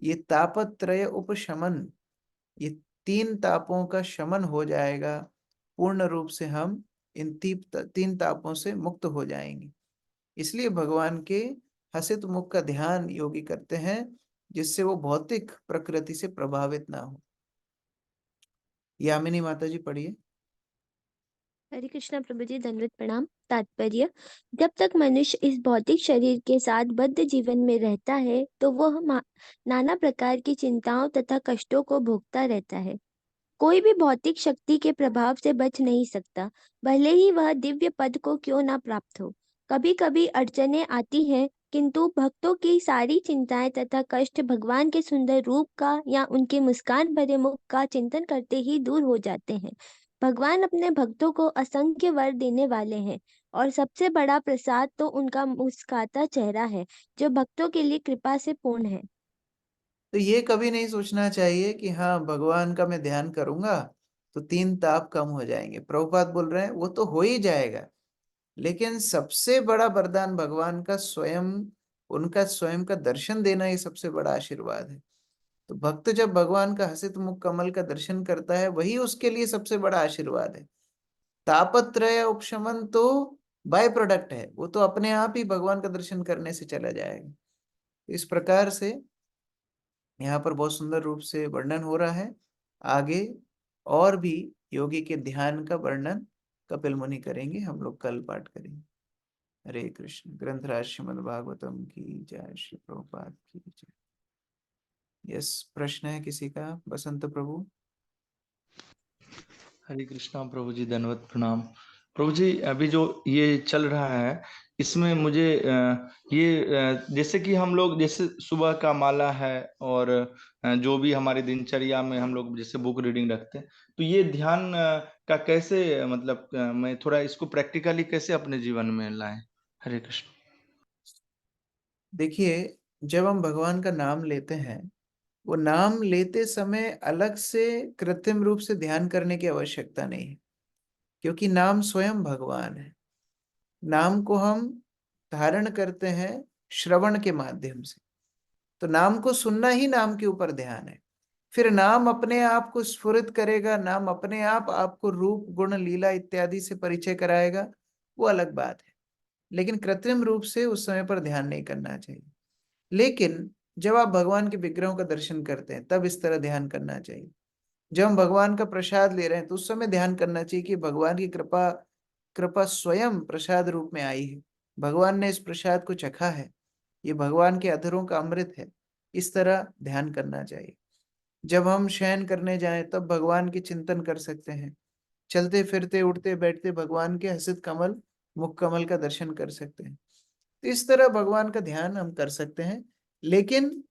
ये तापत्रय उपशमन, ये 3 तापों का शमन हो जाएगा। पूर्ण रूप से हम इन 3 तापों से मुक्त हो जाएंगे। इसलिए भगवान के हसित मुख का ध्यान योगी करते हैं, जिससे वो भौतिक प्रकृति से प्रभावित ना हो। यामिनी माता जी पढ़िए। हरे कृष्णा प्रभु जी, दंडवत प्रणाम। तात्पर्य: जब तक मनुष्य इस भौतिक शरीर के साथ बद्ध जीवन में रहता है तो वह नाना प्रकार की चिंताओं तथा कष्टों को भोगता रहता है। कोई भी भौतिक शक्ति के प्रभाव से बच नहीं सकता, भले ही वह दिव्य पद को क्यों ना प्राप्त हो। कभी कभी अड़चनें आती हैं, किंतु भक्तों की सारी चिंताएं तथा कष्ट भगवान के सुंदर रूप का या उनके मुस्कान भरे मुख का चिंतन करते ही दूर हो जाते हैं। भगवान अपने भक्तों को असंख्य वर देने वाले हैं और सबसे बड़ा प्रसाद तो उनका मुस्कुराता चेहरा है, जो भक्तों के लिए कृपा से पूर्ण है। तो ये कभी नहीं सोचना चाहिए कि हाँ, भगवान का मैं ध्यान करूंगा तो 3 ताप कम हो जाएंगे। प्रभुपाद बोल रहे हैं वो तो हो ही जाएगा, लेकिन सबसे बड़ा वरदान भगवान का स्वयं, उनका स्वयं का दर्शन देना ही सबसे बड़ा आशीर्वाद है। तो भक्त जब भगवान का हसित मुख कमल का दर्शन करता है, वही उसके लिए सबसे बड़ा आशीर्वाद है। तापत्रय उपशमन तो बाय प्रोडक्ट है, वो तो अपने आप ही भगवान का दर्शन करने से चला जाएगा। इस प्रकार से यहाँ पर बहुत सुंदर रूप से वर्णन हो रहा है। आगे और भी योगी के ध्यान का वर्णन कपिल मुनि करेंगे, हम लोग कल पाठ करेंगे। हरे कृष्ण। ग्रंथराज श्रीमद् भागवतम की जय, श्री प्रभुपाद की जय। यस, प्रश्न है किसी का? बसंत प्रभु। हरे कृष्णा प्रभु जी, दंडवत प्रणाम। प्रभु जी, अभी जो ये चल रहा है इसमें मुझे जैसे कि हम लोग जैसे सुबह का माला है और जो भी हमारे दिनचर्या में हम लोग जैसे बुक रीडिंग रखते हैं, तो ये ध्यान का कैसे मतलब मैं थोड़ा इसको प्रैक्टिकली कैसे अपने जीवन में लाएं? हरे कृष्ण। देखिए, जब हम भगवान का नाम लेते हैं, वो नाम लेते समय अलग से कृत्रिम रूप से ध्यान करने की आवश्यकता नहीं है, क्योंकि नाम स्वयं भगवान है। नाम को हम धारण करते हैं श्रवण के माध्यम से, तो नाम को सुनना ही नाम के ऊपर ध्यान है। फिर नाम अपने आप को स्फुरित करेगा, नाम अपने आप आपको रूप गुण लीला इत्यादि से परिचय कराएगा, वो अलग बात है। लेकिन कृत्रिम रूप से उस समय पर ध्यान नहीं करना चाहिए। लेकिन जब आप भगवान के विग्रहों का दर्शन करते हैं, तब इस तरह ध्यान करना चाहिए। जब हम भगवान का प्रसाद ले रहे हैं, तो उस समय ध्यान करना चाहिए कि भगवान की कृपा स्वयं प्रसाद रूप में आई है। भगवान ने इस प्रसाद को चखा है, ये भगवान के अधरों का अमृत है। इस तरह ध्यान करना चाहिए। जब हम शयन करने जाएं, तब भगवान की चिंतन कर सकते हैं। चलते फिरते उठते बैठते भगवान के हसित कमल, मुख कमल का दर्शन कर सकते हैं। तो इस तरह भगवान का ध्यान हम कर सकते हैं। लेकिन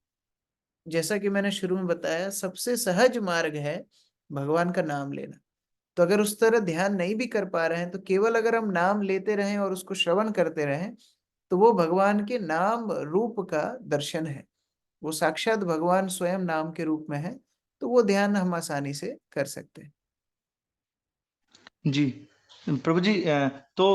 जैसा कि मैंने शुरू में बताया, सबसे सहज मार्ग है भगवान का नाम लेना। तो अगर उस तरह ध्यान नहीं भी कर पा रहे हैं तो केवल अगर हम नाम लेते रहें और उसको श्रवण करते रहें तो वो भगवान के नाम रूप का दर्शन है, वो साक्षात भगवान स्वयं नाम के रूप में है। तो वो ध्यान हम आसानी से कर सकते हैं। जी प्रभु जी, तो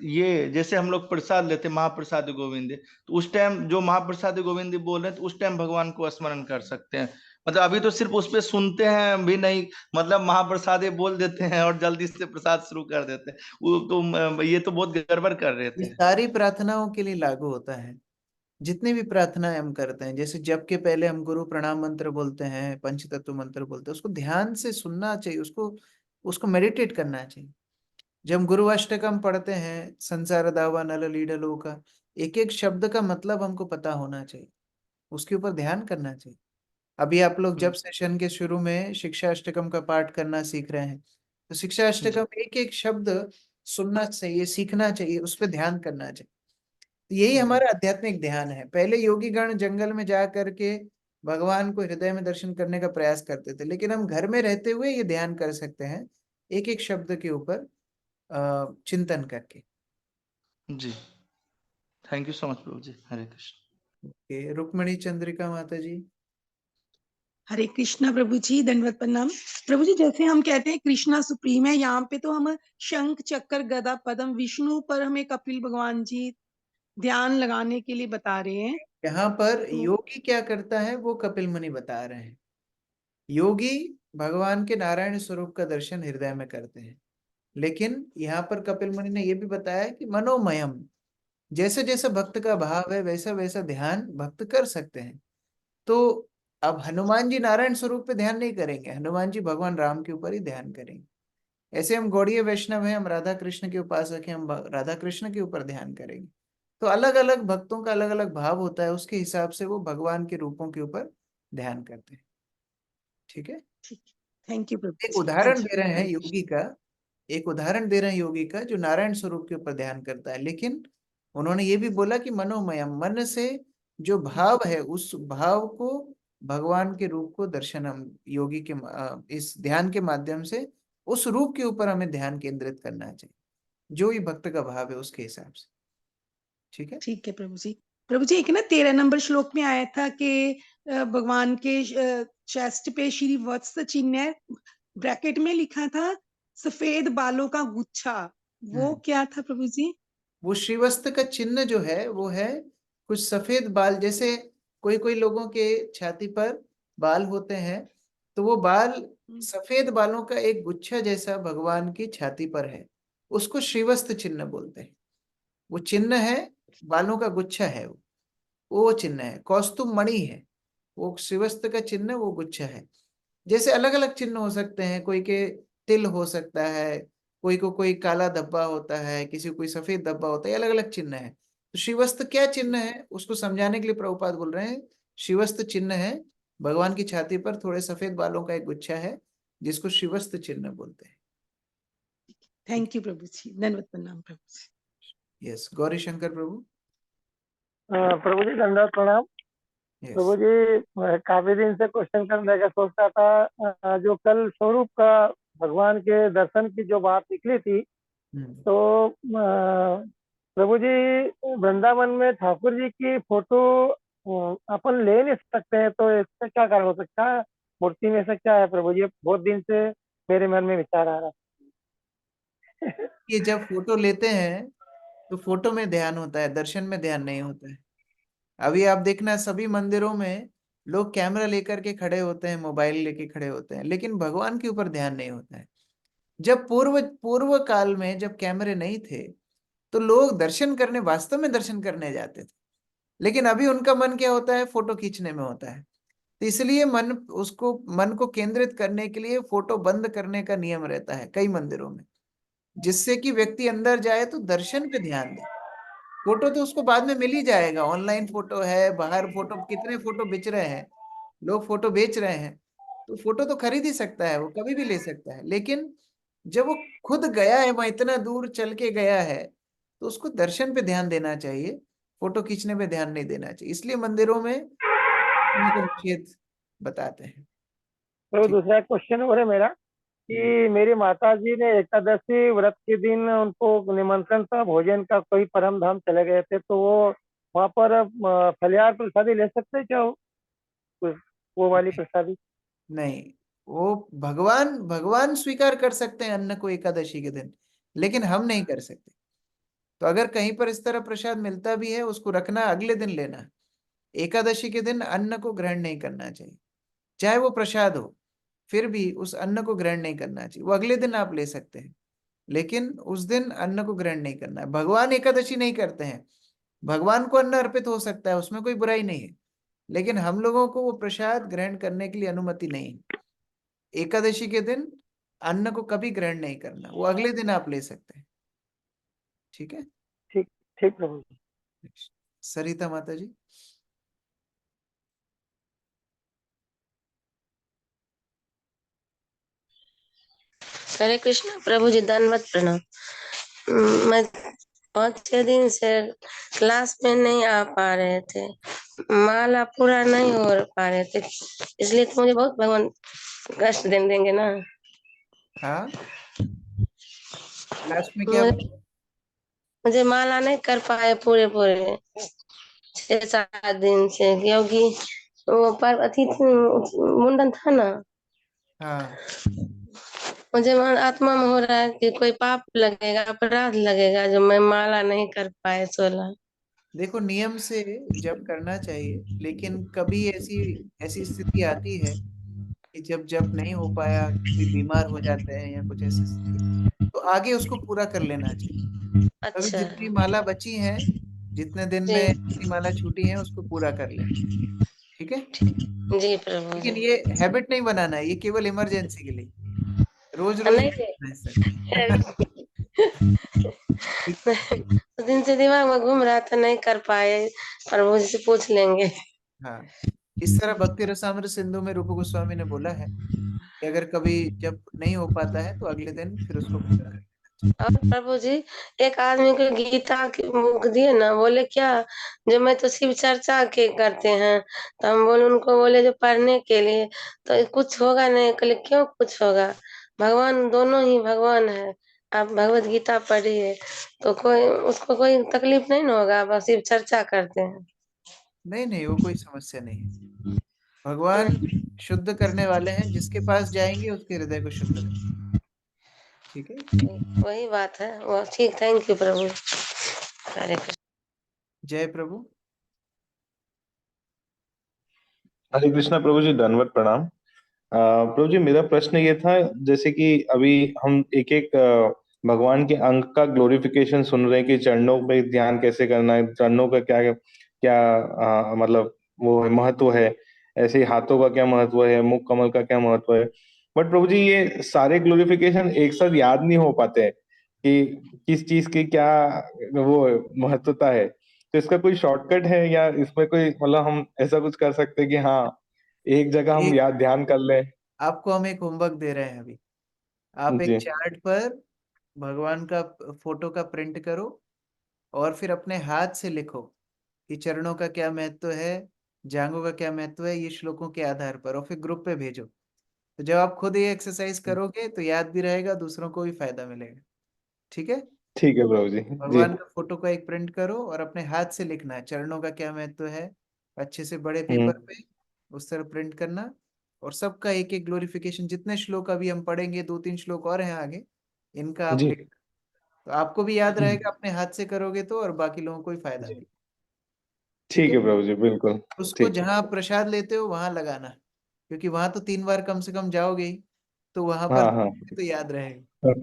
ये जैसे हम लोग प्रसाद लेते हैं, महाप्रसाद गोविंद, तो उस टाइम जो महाप्रसाद गोविंद बोल रहे हैं तो उस टाइम भगवान को स्मरण कर सकते हैं। मतलब अभी तो सिर्फ उस पे सुनते हैं भी नहीं, मतलब महाप्रसाद बोल देते हैं और जल्दी से प्रसाद शुरू कर देते हैं। वो तो ये तो बहुत गड़बड़ कर रहे ये थे। सारी प्रार्थनाओं के लिए लागू होता है। जितनी भी प्रार्थनाएं हम करते हैं, जैसे जप के पहले हम गुरु प्रणाम मंत्र बोलते हैं, पंचतत्व मंत्र बोलते हैं, उसको ध्यान से सुनना चाहिए, उसको उसको मेडिटेट करना चाहिए। जब हम गुरु अष्टकम पढ़ते हैं, संसार दावा नल लीडलो का एक एक शब्द का मतलब हमको पता होना चाहिए, उसके ऊपर ध्यान करना चाहिए। अभी आप लोग जब सेशन के शुरू में शिक्षा अष्टकम का पाठ करना सीख रहे हैं, तो शिक्षा अष्टकम एक एक शब्द सुनना चाहिए, सीखना चाहिए, उस पर ध्यान करना चाहिए। तो यही हमारा आध्यात्मिक ध्यान है। पहले योगी गण जंगल में जा करके भगवान को हृदय में दर्शन करने का प्रयास करते थे, लेकिन हम घर में रहते हुए ये ध्यान कर सकते हैं, एक एक शब्द के ऊपर चिंतन करके। जी थैंक यू सो मच प्रभु जी। हरे कृष्ण। ओके, रुक्मणी चंद्रिका माता जी। हरे कृष्णा प्रभु जी, दंडवत प्रणाम। प्रभु जी, जैसे हम कहते हैं कृष्णा सुप्रीम है, यहाँ पे तो हम शंख चक्र गदा पद्म विष्णु पर हमें कपिल भगवान जी ध्यान लगाने के लिए बता रहे हैं। यहाँ पर तो योगी क्या करता है वो कपिल मुनि बता रहे हैं। योगी भगवान के नारायण स्वरूप का दर्शन हृदय में करते हैं, लेकिन यहाँ पर कपिल मुनि ने यह भी बताया कि मनोमयम, जैसे जैसे भक्त का भाव है वैसा वैसा ध्यान भक्त कर सकते हैं। तो अब हनुमान जी नारायण स्वरूप पे ध्यान नहीं करेंगे, हनुमान जी भगवान राम के ऊपर ही ध्यान करेंगे। ऐसे हम गौड़ीय वैष्णव हैं, हम राधा कृष्ण के उपासक हैं, हम राधा कृष्ण के ऊपर ध्यान करेंगे। तो अलग अलग भक्तों का अलग अलग भाव होता है, उसके हिसाब से वो भगवान के रूपों के ऊपर ध्यान करते हैं। ठीक है, थैंक यू प्रभु एक जी, उदाहरण थैंक दे यू। रहे हैं हरे कृष्ण। योगी का, एक उदाहरण दे रहे हैं योगी का जो नारायण स्वरूप के ऊपर ध्यान करता है, लेकिन उन्होंने ये भी बोला कि मनोमयम, मन से जो भाव है उस भाव को भगवान के रूप को दर्शन हम योगी के इस ध्यान के माध्यम से उस रूप के ऊपर हमें ध्यान केंद्रित करना चाहिए, जो भी भक्त का भाव है उसके हिसाब से। ठीक है, ठीक है प्रभु जी। प्रभु जी, एक ना 13 नंबर श्लोक में आया था कि भगवान के चेस्ट पे श्री वत्स चिन्ह है, ब्रैकेट में लिखा था सफेद बालों का गुच्छा, वो क्या था प्रभु जी? वो श्रीवस्त्र का चिन्ह जो है वो है कुछ सफेद बाल, जैसे कोई कोई लोगों के छाती पर बाल होते हैं, तो वो बाल सफेद बालों का एक गुच्छा जैसा भगवान की छाती पर है, उसको श्रीवस्त्र चिन्ह बोलते हैं। वो चिन्ह है, बालों का गुच्छा है, वो चिन्ह है, कौस्तुभ मणि है, वो श्रीवस्त्र का चिन्ह, वो गुच्छा है। जैसे अलग अलग चिन्ह हो सकते हैं, कोई के तिल हो सकता है, कोई को कोई काला धब्बा होता है, किसी को कोई सफेद धब्बा होता है, अलग अलग चिन्ह है। तो श्रीवस्त्र क्या चिन्ह है उसको समझाने के लिए प्रभुपाद बोल रहे हैं, श्रीवस्त्र चिन्ह है भगवान की छाती पर थोड़े सफेद बालों का एक गुच्छा है, जिसको श्रीवस्त्र चिन्ह बोलते हैं। थैंक यू प्रभु जी, धन्यवाद प्रणाम प्रभु जी। यस, गौरी शंकर प्रभु। प्रभु जी दंडवत प्रणाम। प्रभु जी, काफी दिन से क्वेश्चन करने का सोचता था। जो कल स्वरूप का भगवान के दर्शन की जो बात निकली थी, तो प्रभु जी वृंदावन में ठाकुर जी की फोटो अपन ले नहीं सकते हैं, तो इसका क्या कारण हो सकता है? मूर्ति में से क्या है प्रभु जी? बहुत दिन से मेरे मन में विचार आ रहा है। ये जब फोटो लेते हैं तो फोटो में ध्यान होता है, दर्शन में ध्यान नहीं होता है। अभी आप देखना सभी मंदिरों में लोग कैमरा लेकर के खड़े होते हैं, मोबाइल लेके खड़े होते हैं, लेकिन भगवान के ऊपर ध्यान नहीं होता है। जब पूर्व पूर्व काल में जब कैमरे नहीं थे तो लोग दर्शन करने, वास्तव में दर्शन करने जाते थे, लेकिन अभी उनका मन क्या होता है, फोटो खींचने में होता है। तो इसलिए मन को केंद्रित करने के लिए फोटो बंद करने का नियम रहता है कई मंदिरों में, जिससे कि व्यक्ति अंदर जाए तो दर्शन पे ध्यान दे। फोटो तो उसको बाद में मिल ही जाएगा, ऑनलाइन फोटो है, बाहर फोटो, कितने फोटो बेच रहे हैं लोग, फोटो बेच रहे हैं, तो फोटो तो खरीद ही सकता है, वो कभी भी ले सकता है। लेकिन जब वो खुद गया है, वहां इतना दूर चल के गया है, तो उसको दर्शन पे ध्यान देना चाहिए, फोटो खींचने पे ध्यान नहीं देना चाहिए। इसलिए मंदिरों में निषेध बताते हैं। तो ठीक। दूसरा क्वेश्चन और है मेरा कि मेरी माता जी ने एकादशी व्रत के दिन उनको निमंत्रण था भोजन का, कोई परम धाम चले गए थे, तो वो वहाँ पर फलिहार प्रसादी ले सकते हैं क्या? वो वाली प्रसादी? नहीं, वो भगवान भगवान स्वीकार कर सकते हैं अन्न को एकादशी के दिन, लेकिन हम नहीं कर सकते। तो अगर कहीं पर इस तरह प्रसाद मिलता भी है, उसको रखना, अगले दिन लेना है। एकादशी के दिन अन्न को ग्रहण नहीं करना चाहिए, चाहे वो प्रसाद हो, फिर भी उस अन्न को ग्रहण नहीं करना चाहिए। वो अगले दिन आप ले सकते हैं, लेकिन उस दिन अन्न को ग्रहण नहीं करना है। भगवान एकादशी नहीं करते हैं, भगवान को अन्न अर्पित हो सकता है, उसमें कोई बुराई नहीं है, लेकिन हम लोगों को वो प्रसाद ग्रहण करने के लिए अनुमति नहीं है। एकादशी के दिन अन्न को कभी ग्रहण नहीं करना, वो अगले दिन आप ले सकते हैं। ठीक है। ठीक ठीक प्रभु जी। सरिता माता जी। हरे कृष्ण प्रभु जी, दंडवत प्रणाम। मैं 5-6 दिन से क्लास में नहीं आ पा रहे थे, माला पूरा नहीं हो पा रहे थे, इसलिए तो मुझे बहुत भगवान कष्ट देंगे ना। हाँ, क्लास में क्या? मुझे माला नहीं कर पाए पूरे 6-7 दिन से, क्योंकि वो पार्वती मुंडन था ना। हाँ, मुझे आत्मा में हो रहा है कि कोई पाप लगेगा, अपराध लगेगा जो मैं माला नहीं कर पाए 16। देखो, नियम से जब करना चाहिए, लेकिन कभी ऐसी ऐसी स्थिति आती है कि जब जब नहीं हो पाया, कोई बीमार हो जाते हैं या कुछ ऐसी स्थिति, तो आगे उसको पूरा कर लेना चाहिए। अभी अच्छा जितनी माला बची है, जितने दिन जी, में जितनी माला छूटी है, उसको पूरा कर लेना। ठीक है। जी प्रभु लेकिन जी। ये हैबिट नहीं बनाना है, ये केवल इमरजेंसी के लिए, रोज रोज नहीं नहीं करना है सर। ठीक। उस दिन से दिमाग में घूम रहा था, नहीं कर पाए, प्रभु जी से पूछ लेंगे। हाँ, इस तरह भक्ति रसामृत सिंधु में रूप गोस्वामी ने बोला है कि अगर कभी जब नहीं हो पाता है, तो अगले दिन फिर उसको पूरा कर। और प्रभु जी, एक आदमी को गीता की बुक दिए ना, बोले क्या, जो मैं तो शिव चर्चा के करते हैं, तो हम बोले उनको, बोले जो पढ़ने के लिए, तो कुछ होगा नहीं। कहले क्यों कुछ होगा, भगवान दोनों ही भगवान है, आप भगवत गीता पढ़िए तो कोई उसको कोई तकलीफ नहीं ना होगा, बस शिव चर्चा करते हैं। नहीं नहीं, वो कोई समस्या नहीं है। भगवान शुद्ध करने वाले हैं, जिसके पास जाएंगे उसके हृदय को शुद्ध कर। ठीक है। वही बात है वो, ठीक, थैंक यू प्रभु। हरे कृष्ण। जय प्रभु। हरे कृष्णा प्रभु जी, दंडवत प्रणाम। प्रभु जी, मेरा प्रश्न ये था, जैसे कि अभी हम एक एक भगवान के अंग का ग्लोरिफिकेशन सुन रहे हैं कि चरणों पे ध्यान कैसे करना है, चरणों का क्या क्या मतलब वो महत्व है, ऐसे ही हाथों का क्या महत्व है, मुख कमल का क्या महत्व है। बट प्रभु जी, ये सारे ग्लोरिफिकेशन एक साथ याद नहीं हो पाते हैं कि किस चीज की क्या वो महत्वता है। तो इसका कोई शॉर्टकट है, या इसमें कोई मतलब हम ऐसा कुछ कर सकते हैं कि हाँ, एक जगह हम एक याद ध्यान कर लें? आपको हम एक होमवर्क दे रहे हैं अभी। आप एक जी। चार्ट पर भगवान का फोटो का प्रिंट करो, और फिर अपने हाथ से लिखो कि चरणों का क्या महत्व है, जांघों का क्या महत्व है, ये श्लोकों के आधार पर, और फिर ग्रुप पे भेजो। तो जब आप खुद ये एक्सरसाइज करोगे, तो याद भी रहेगा, दूसरों को भी फायदा मिलेगा। ठीक है। ठीक है प्रभु जी। जी। भगवान का फोटो का एक प्रिंट करो, और अपने हाथ से लिखना है चरणों का क्या महत्व है, अच्छे से बड़े हम्म। पेपर पे उस तरह प्रिंट करना। और सबका एक एक ग्लोरिफिकेशन, जितने श्लोक अभी हम पढ़ेंगे, 2-3 श्लोक और हैं आगे, इनका आप जी। लिख, तो आपको भी याद रहेगा, अपने हाथ से करोगे तो, और बाकी लोगों को भी फायदा जी। मिलेगा। ठीक ठीक है। है प्रभु जी, बिल्कुल। उसको ठीक। जहां आप प्रसाद लेते हो वहां लगाना, क्योंकि वहां तो 3 बार कम से कम जाओगे ही, तो वहां पर हाँ हाँ। तो याद रहेगा।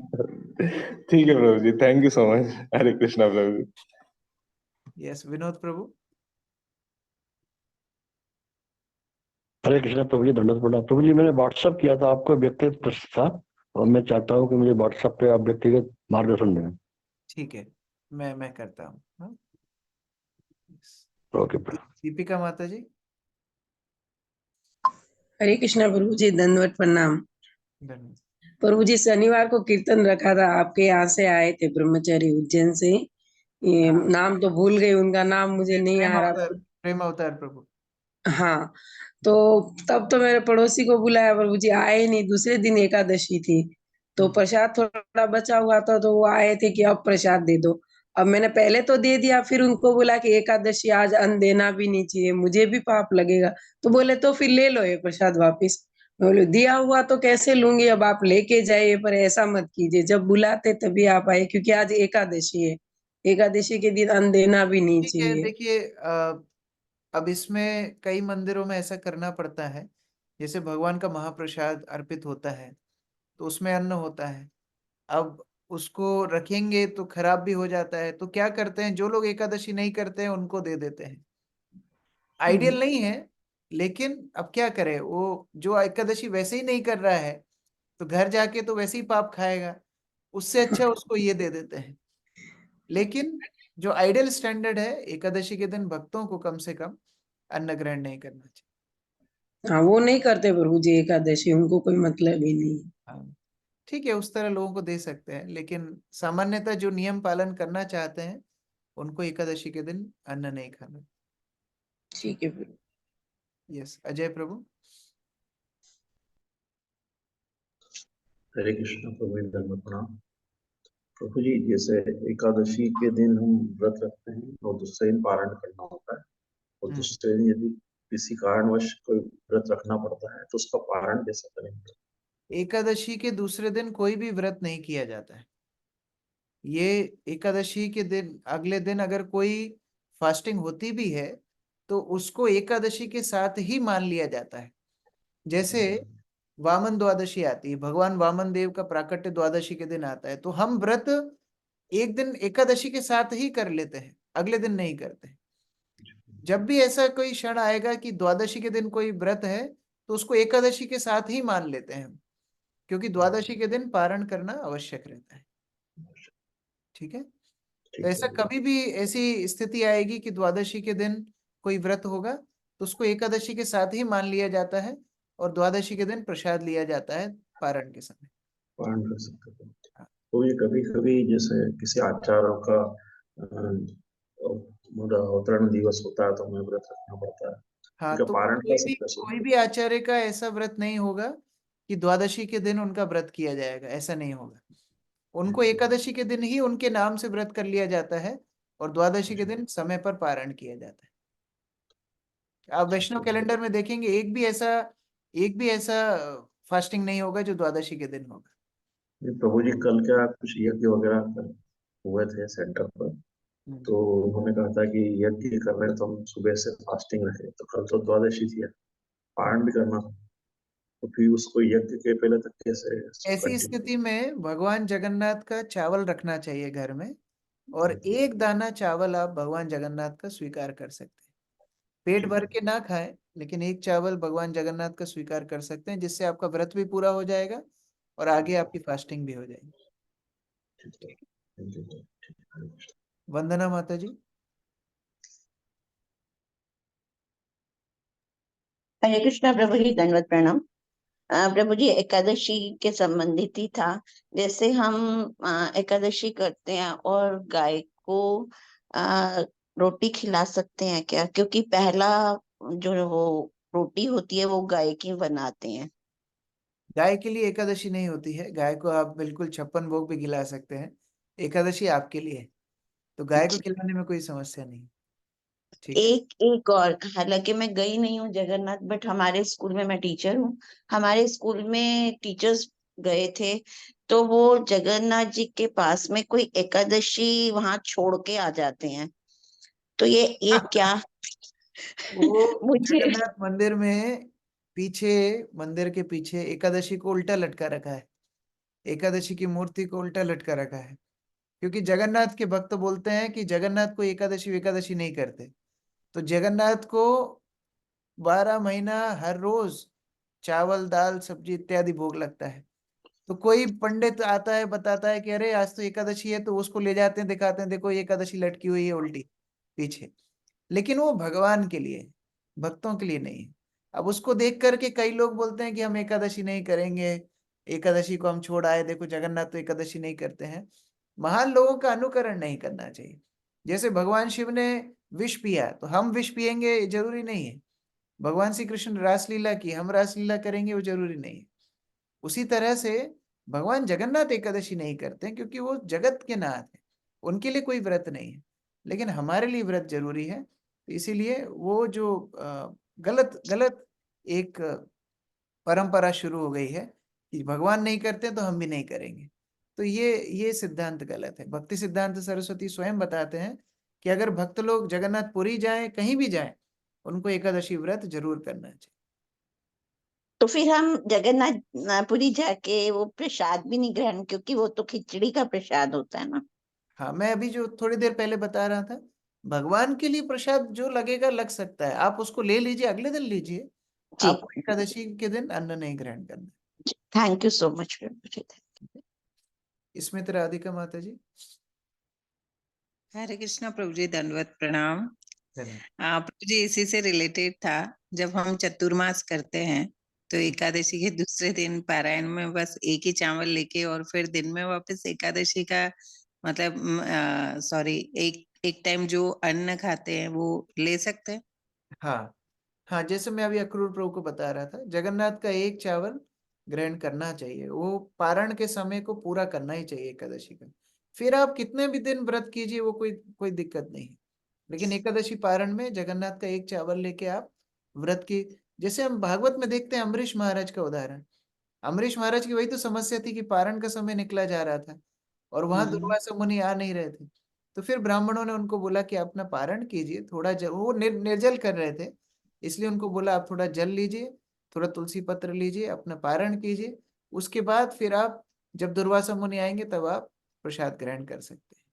ठीक है प्रभु जी, thank you so much. Hare Krishna प्रभु जी। यस, विनोद प्रभु। हरे कृष्णा प्रभु जी, दंडवत प्रणाम। प्रभु जी, मैंने व्हाट्सअप किया था आपको, व्यक्तिगत प्रश्न था, और मैं चाहता हूँ कि मुझे व्हाट्सएप पे आप व्यक्तिगत मार्गदर्शन दें। ठीक है, मैं करता हूँ। हाँ? Yes. ओके प्रभु। दीपिका माता जी। हरे कृष्णा प्रभु जी, दंडवत प्रणाम। धन्यवाद। प्रभु जी, शनिवार को कीर्तन रखा था, आपके यहाँ से आए थे ब्रह्मचारी उज्जैन से। ये हाँ, नाम तो भूल गई, उनका नाम मुझे नहीं प्रेम आ अवतार, रहा। प्रेम अवतार प्रभु। हाँ, तो तब तो मेरे पड़ोसी को बुलाया, प्रभु जी आए नहीं। दूसरे दिन एकादशी थी, तो प्रसाद थोड़ा बचा हुआ था, तो वो आए थे कि अब प्रसाद दे दो। अब मैंने पहले तो दे दिया, फिर उनको बोला कि एकादशी आज अन्न देना भी नहीं चाहिए, मुझे भी पाप लगेगा। तो बोले तो फिर ले लो ये प्रसाद वापिस। मैं बोले दिया हुआ तो कैसे लूंगी, अब आप लेके जाइए, पर ऐसा मत कीजिए, जब बुलाते तभी आप आए, क्योंकि आज एकादशी है। एकादशी के दिन अन्न देना भी नहीं ठीक है, चाहिए। देखिए अब इसमें कई मंदिरों में ऐसा करना पड़ता है। जैसे भगवान का महाप्रसाद अर्पित होता है तो उसमें अन्न होता है। अब उसको रखेंगे तो खराब भी हो जाता है, तो क्या करते हैं, जो लोग एकादशी नहीं करते हैं उनको दे देते हैं। आइडियल नहीं है, लेकिन अब क्या करें, वो जो एकादशी वैसे ही नहीं कर रहा है तो घर जाके तो वैसे ही पाप खाएगा। उससे अच्छा उसको ये दे देते हैं। लेकिन जो आइडियल स्टैंडर्ड है, एकादशी के दिन भक्तों को कम से कम अन्न ग्रहण नहीं करना चाहिए। हाँ, वो नहीं करते प्रभु जी एकादशी, उनको कोई मतलब ही नहीं। हाँ, ठीक है, उस तरह लोगों को दे सकते हैं, लेकिन सामान्यतः जो नियम पालन करना चाहते हैं उनको एकादशी के दिन अन्न नहीं खाना। ठीक है प्रभु। यस, अजय प्रभु। हरे कृष्ण प्रभु जी, धन्यवाद प्रणाम। प्रभु जी, जैसे एकादशी के दिन हम व्रत रखते हैं और दूसरे दिन पारण करना होता है, और दूसरे दिन यदि किसी कारणवश कोई व्रत रखना पड़ता है तो उसका पारण कैसे करेंगे? एकादशी के दूसरे दिन कोई भी व्रत नहीं किया जाता है। ये एकादशी के दिन, अगले दिन अगर कोई फास्टिंग होती भी है तो उसको एकादशी के साथ ही मान लिया जाता है। जैसे वामन द्वादशी आती है, भगवान वामन देव का प्राकट्य द्वादशी के दिन आता है, तो हम व्रत एक दिन एकादशी के साथ ही कर लेते हैं, अगले दिन नहीं करते। जब भी ऐसा कोई क्षण आएगा कि द्वादशी के दिन कोई व्रत है तो उसको एकादशी के साथ ही मान लेते हैं हम, क्योंकि द्वादशी के दिन पारण करना आवश्यक रहता है। ठीक है, तो ऐसा कभी भी ऐसी स्थिति आएगी कि द्वादशी के दिन कोई व्रत होगा तो उसको एकादशी के साथ ही मान लिया जाता है, और द्वादशी के दिन प्रसाद लिया जाता है पारण के समय। पारण कर सकते हैं। तो ये कभी कभी जैसे किसी आचार्यों का अवतरण दिवस होता है तो हमें व्रत रखना पड़ता है, हाँ, उनका तो पारण कर सकते हैं कोई सुबह। भी आचार्य का ऐसा व्रत नहीं होगा कि द्वादशी के दिन उनका व्रत किया जाएगा, ऐसा नहीं होगा। उनको एकादशी के दिन ही उनके नाम से व्रत कर लिया जाता है, और द्वादशी के दिन समय पर पारण किया जाता है। आप वैष्णव कैलेंडर में देखेंगे, एक भी ऐसा फास्टिंग नहीं होगा जो द्वादशी के दिन होगा। प्रभु जी, कल क्या कुछ यज्ञ वगैरह हुए थे सेंटर पर, तो उन्होंने कहा था कि यज्ञ कर रहे हैं तो हम सुबह से फास्टिंग रखें, तो कल तो द्वादशी थी, पारण भी करना था, तो फिर उसको यज्ञ के पहले तक कैसे ऐसी कंटिन्यू? स्थिति में भगवान जगन्नाथ का चावल रखना चाहिए घर में, और एक दाना चावल आप भगवान जगन्नाथ का स्वीकार कर सकते हैं। पेट भर के ना खाएं, लेकिन एक चावल भगवान जगन्नाथ का स्वीकार कर सकते हैं, जिससे आपका व्रत भी पूरा हो जाएगा और आगे आपकी फास्टिंग भी हो जाएगी। वंदना माता जी। हरे कृष्णा प्रभु जी, दंडवत प्रणाम। प्रभु जी, एकादशी के संबंधित ही था। जैसे हम एकादशी करते हैं और गाय को रोटी खिला सकते हैं क्या? क्योंकि पहला जो वो रोटी होती है वो गाय की बनाते हैं। गाय के लिए एकादशी नहीं होती है, गाय को आप बिल्कुल 56 भोग भी खिला सकते हैं। एकादशी आपके लिए है, तो गाय को खिलाने में कोई समस्या नहीं। ठीक है। एक एक और, हालांकि मैं गई नहीं हूँ जगन्नाथ, बट हमारे स्कूल में, मैं टीचर हूँ, हमारे स्कूल में टीचर्स गए थे, तो वो जगन्नाथ जी के पास में कोई एकादशी वहां छोड़ के आ जाते हैं। तो ये क्या? वो मुझे जगन्नाथ मंदिर में पीछे, मंदिर के पीछे एकादशी को उल्टा लटका रखा है, एकादशी की मूर्ति को उल्टा लटका रखा है, क्योंकि जगन्नाथ के भक्त बोलते हैं कि जगन्नाथ को एकादशी एकादशी नहीं करते। तो जगन्नाथ को 12 महीना हर रोज चावल दाल सब्जी इत्यादि भोग लगता है। तो कोई पंडित आता है, बताता है कि अरे आज तो एकादशी है, तो उसको ले जाते हैं, दिखाते हैं, देखो ये एकादशी लटकी हुई है उल्टी पीछे। लेकिन वो भगवान के लिए, भक्तों के लिए नहीं है। अब उसको देख करके कई लोग बोलते हैं कि हम एकादशी नहीं करेंगे, एकादशी को हम छोड़ आए, देखो जगन्नाथ तो एकादशी नहीं करते हैं। महान लोगों का अनुकरण नहीं करना चाहिए। जैसे भगवान शिव ने विष पिया तो हम विष पिएंगे, जरूरी नहीं है। भगवान श्री कृष्ण रासलीला की, हम रासलीला करेंगे वो जरूरी नहीं है। उसी तरह से भगवान जगन्नाथ एकादशी नहीं करते क्योंकि वो जगत के नाथ है, उनके लिए कोई व्रत नहीं है, लेकिन हमारे लिए व्रत जरूरी है। तो इसीलिए वो जो गलत गलत एक परंपरा शुरू हो गई है कि भगवान नहीं करते तो हम भी नहीं करेंगे, तो ये सिद्धांत गलत है। भक्ति सिद्धांत सरस्वती स्वयं बताते हैं कि अगर भक्त लोग जगन्नाथपुरी जाएं, कहीं भी जाएं, उनको एकादशी व्रत जरूर करना चाहिए। तो फिर हम जगन्नाथपुरी जाके वो प्रसाद भी नहीं ग्रहण, क्योंकि वो तो खिचड़ी का प्रसाद होता है ना। हाँ, मैं अभी जो थोड़ी देर पहले बता रहा था, भगवान के लिए प्रसाद जो लगेगा लग सकता है, आप उसको ले लीजिए, अगले दिन लीजिए, जी, आपको एकादशी के दिन अन्न नहीं ग्रहण करना। थैंक यू सो मच प्रभु जी। स्मित राधिका माता जी। हरे कृष्णा प्रभु जी, दंडवत प्रणाम। धन्यवाद। प्रभु जी, इसी से रिलेटेड था, जब हम चतुर्मास करते हैं तो एकादशी के दूसरे दिन पारायण में बस एक ही चावल लेके और फिर दिन में वापस एकादशी का मतलब सॉरी एक टाइम जो अन्न खाते हैं वो ले सकते हैं। हाँ हाँ, जैसे मैं अभी अक्रूर प्रभु को बता रहा था, जगन्नाथ का एक चावल ग्रहण करना चाहिए, वो पारण के समय को पूरा करना ही चाहिए एकादशी का। फिर आप कितने भी दिन व्रत कीजिए, वो कोई कोई दिक्कत नहीं है, लेकिन एकादशी पारण में जगन्नाथ का एक चावल लेके आप व्रत की। जैसे हम भागवत में देखते हैं अम्बरीश महाराज का उदाहरण, अम्बरीश महाराज की वही तो समस्या थी कि पारण का समय निकला जा रहा था और वहां दुर्वासा मुनि आ नहीं रहे थे। तो फिर ब्राह्मणों ने उनको बोला कि अपना पारण कीजिए, थोड़ा वो निर्जल कर रहे थे, इसलिए उनको बोला आप थोड़ा जल लीजिए, थोड़ा तुलसी पत्र लीजिए, अपना पारण कीजिए, उसके बाद फिर आप जब दुर्वासा मुनि आएंगे तब आप प्रसाद ग्रहण कर सकते हैं।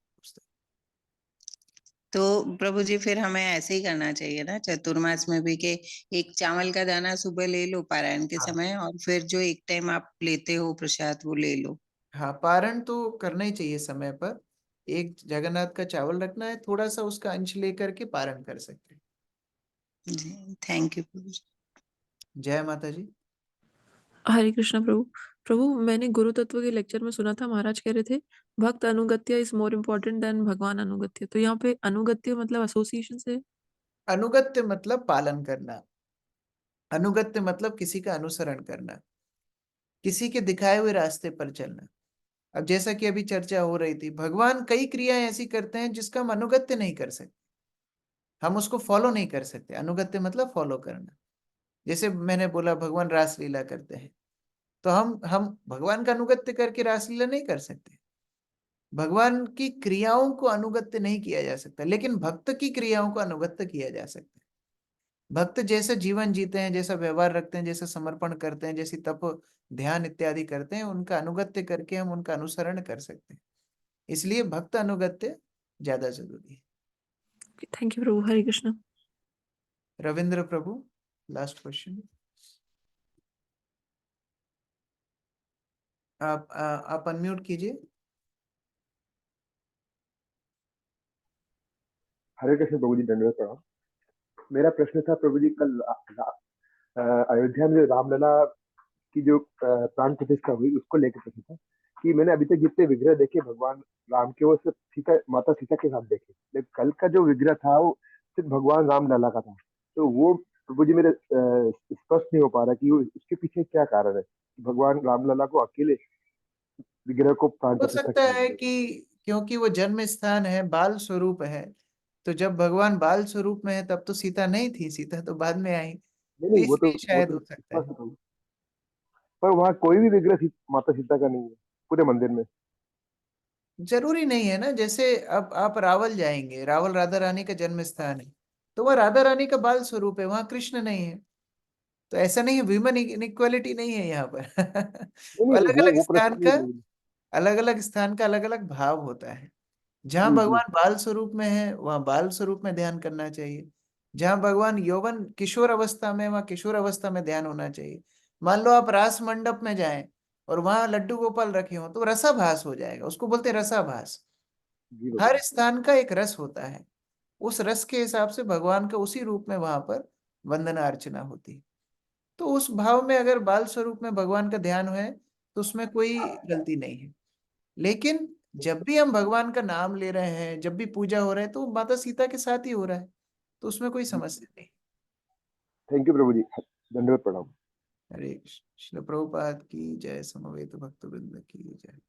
तो प्रभु जी फिर हमें ऐसे ही करना चाहिए ना चतुर्मास में भी, कि एक चावल का दाना सुबह ले लो पारायण के समय, और फिर जो एक टाइम आप लेते हो प्रसाद वो ले लो। हाँ, पारण तो करना ही चाहिए समय पर, एक जगन्नाथ का चावल रखना है, थोड़ा सा उसका अंश लेकर के पारण कर सकते हैं। जी, थैंक यू प्रभु जी। जय माता जी। हरे कृष्णा प्रभु। प्रभु, मैंने गुरु तत्व के लेक्चर में सुना था, महाराज कह रहे थे भक्त अनुगत्य इज मोर इम्पोर्टेंट देन भगवान अनुगत्य। तो यहाँ पे अनुगत्य मतलब एसोसिएशन से? अनुगत्य मतलब पालन करना, अनुगत्य मतलब किसी का अनुसरण करना, किसी के दिखाए हुए रास्ते पर चलना। अब जैसा कि अभी चर्चा हो रही थी, भगवान कई क्रियाएं ऐसी करते हैं जिसका हम अनुगत्य नहीं कर सकते, हम उसको फॉलो नहीं कर सकते। अनुगत्य मतलब फॉलो करना। जैसे मैंने बोला भगवान रासलीला करते हैं, तो हम भगवान का अनुगत्य करके रासलीला नहीं कर सकते। भगवान की क्रियाओं को अनुगत्य नहीं किया जा सकता, लेकिन भक्त की क्रियाओं को अनुगत्य किया जा सकता है। भक्त जैसा जीवन जीते हैं, जैसा व्यवहार रखते हैं, जैसा समर्पण करते हैं, जैसी तप ध्यान इत्यादि करते हैं, उनका अनुगत्य करके हम उनका अनुसरण कर सकते हैं। इसलिए भक्त अनुगत्य ज्यादा जरूरी है। Thank you Prabhu. Hare Krishna. Ravindra Prabhu, last question. आप अनम्यूट कीजिए। हरे कृष्ण प्रभु जी, दंडवत प्रणाम। मेरा प्रश्न था प्रभु जी, कल अयोध्या में जो रामलला की जो प्राण प्रतिष्ठा हुई उसको लेकर प्रश्न था कि मैंने अभी तक जितने विग्रह देखे भगवान राम के, वो सिर्फ सीता, माता सीता के साथ देखे, लेकिन कल का जो विग्रह था वो सिर्फ भगवान रामलला का था। तो वो प्रभु जी मेरे स्पष्ट नहीं हो पा रहा कि उसके पीछे क्या कारण है, भगवान रामलला को अकेले विग्रह को प्राण हो प्रतिष्ठा सकता क्यों है दी? कि क्योंकि वो जन्म स्थान है, बाल स्वरूप है, तो जब भगवान बाल स्वरूप में है तब तो सीता नहीं थी, सीता तो बाद में आई, नहीं तो नहीं, इसलिए वो शायद तो हो सकता है। स्पष्ट है, पर वहाँ कोई भी विग्रह माता सीता का नहीं है पूरे मंदिर में। जरूरी नहीं है ना, जैसे अब आप रावल जाएंगे, रावल राधा रानी का जन्म स्थान है, तो वह राधा रानी का बाल स्वरूप है, वहां कृष्ण नहीं है। तो ऐसा नहीं है, ह्यूमन इनइक्वालिटी नहीं है यहाँ पर। नहीं नहीं, अलग अलग वो स्थान प्रश्न नहीं का, है प्रभु जी। अलग अलग स्थान का अलग अलग भाव होता है। जहां जी जी। भगवान बाल स्वरूप में है वहां बाल स्वरूप में ध्यान करना चाहिए, जहां भगवान यौवन किशोर अवस्था में, वहां किशोर अवस्था में ध्यान होना चाहिए। मान लो आप रास मंडप में जाएं और वहां लड्डू गोपाल रखे हो तो रसाभास हो जाएगा, उसको बोलते हैं रसाभास। जी प्रभु हर जी। स्थान का एक रस होता है, उस रस के हिसाब से भगवान का उसी रूप में वहां पर वंदना अर्चना होती है। तो उस भाव में अगर बाल स्वरूप में भगवान का ध्यान है तो उसमें कोई गलती नहीं है। लेकिन जब भी हम भगवान का नाम ले रहे हैं, जब भी पूजा हो रहा है, तो माता सीता के साथ ही हो रहा है, तो उसमें कोई समस्या नहीं। थैंक यू प्रभु जी, दंडवत प्रणाम। हरे कृष्ण। श्रील प्रभुपाद की जय, समवेत भक्तवृंद की जय।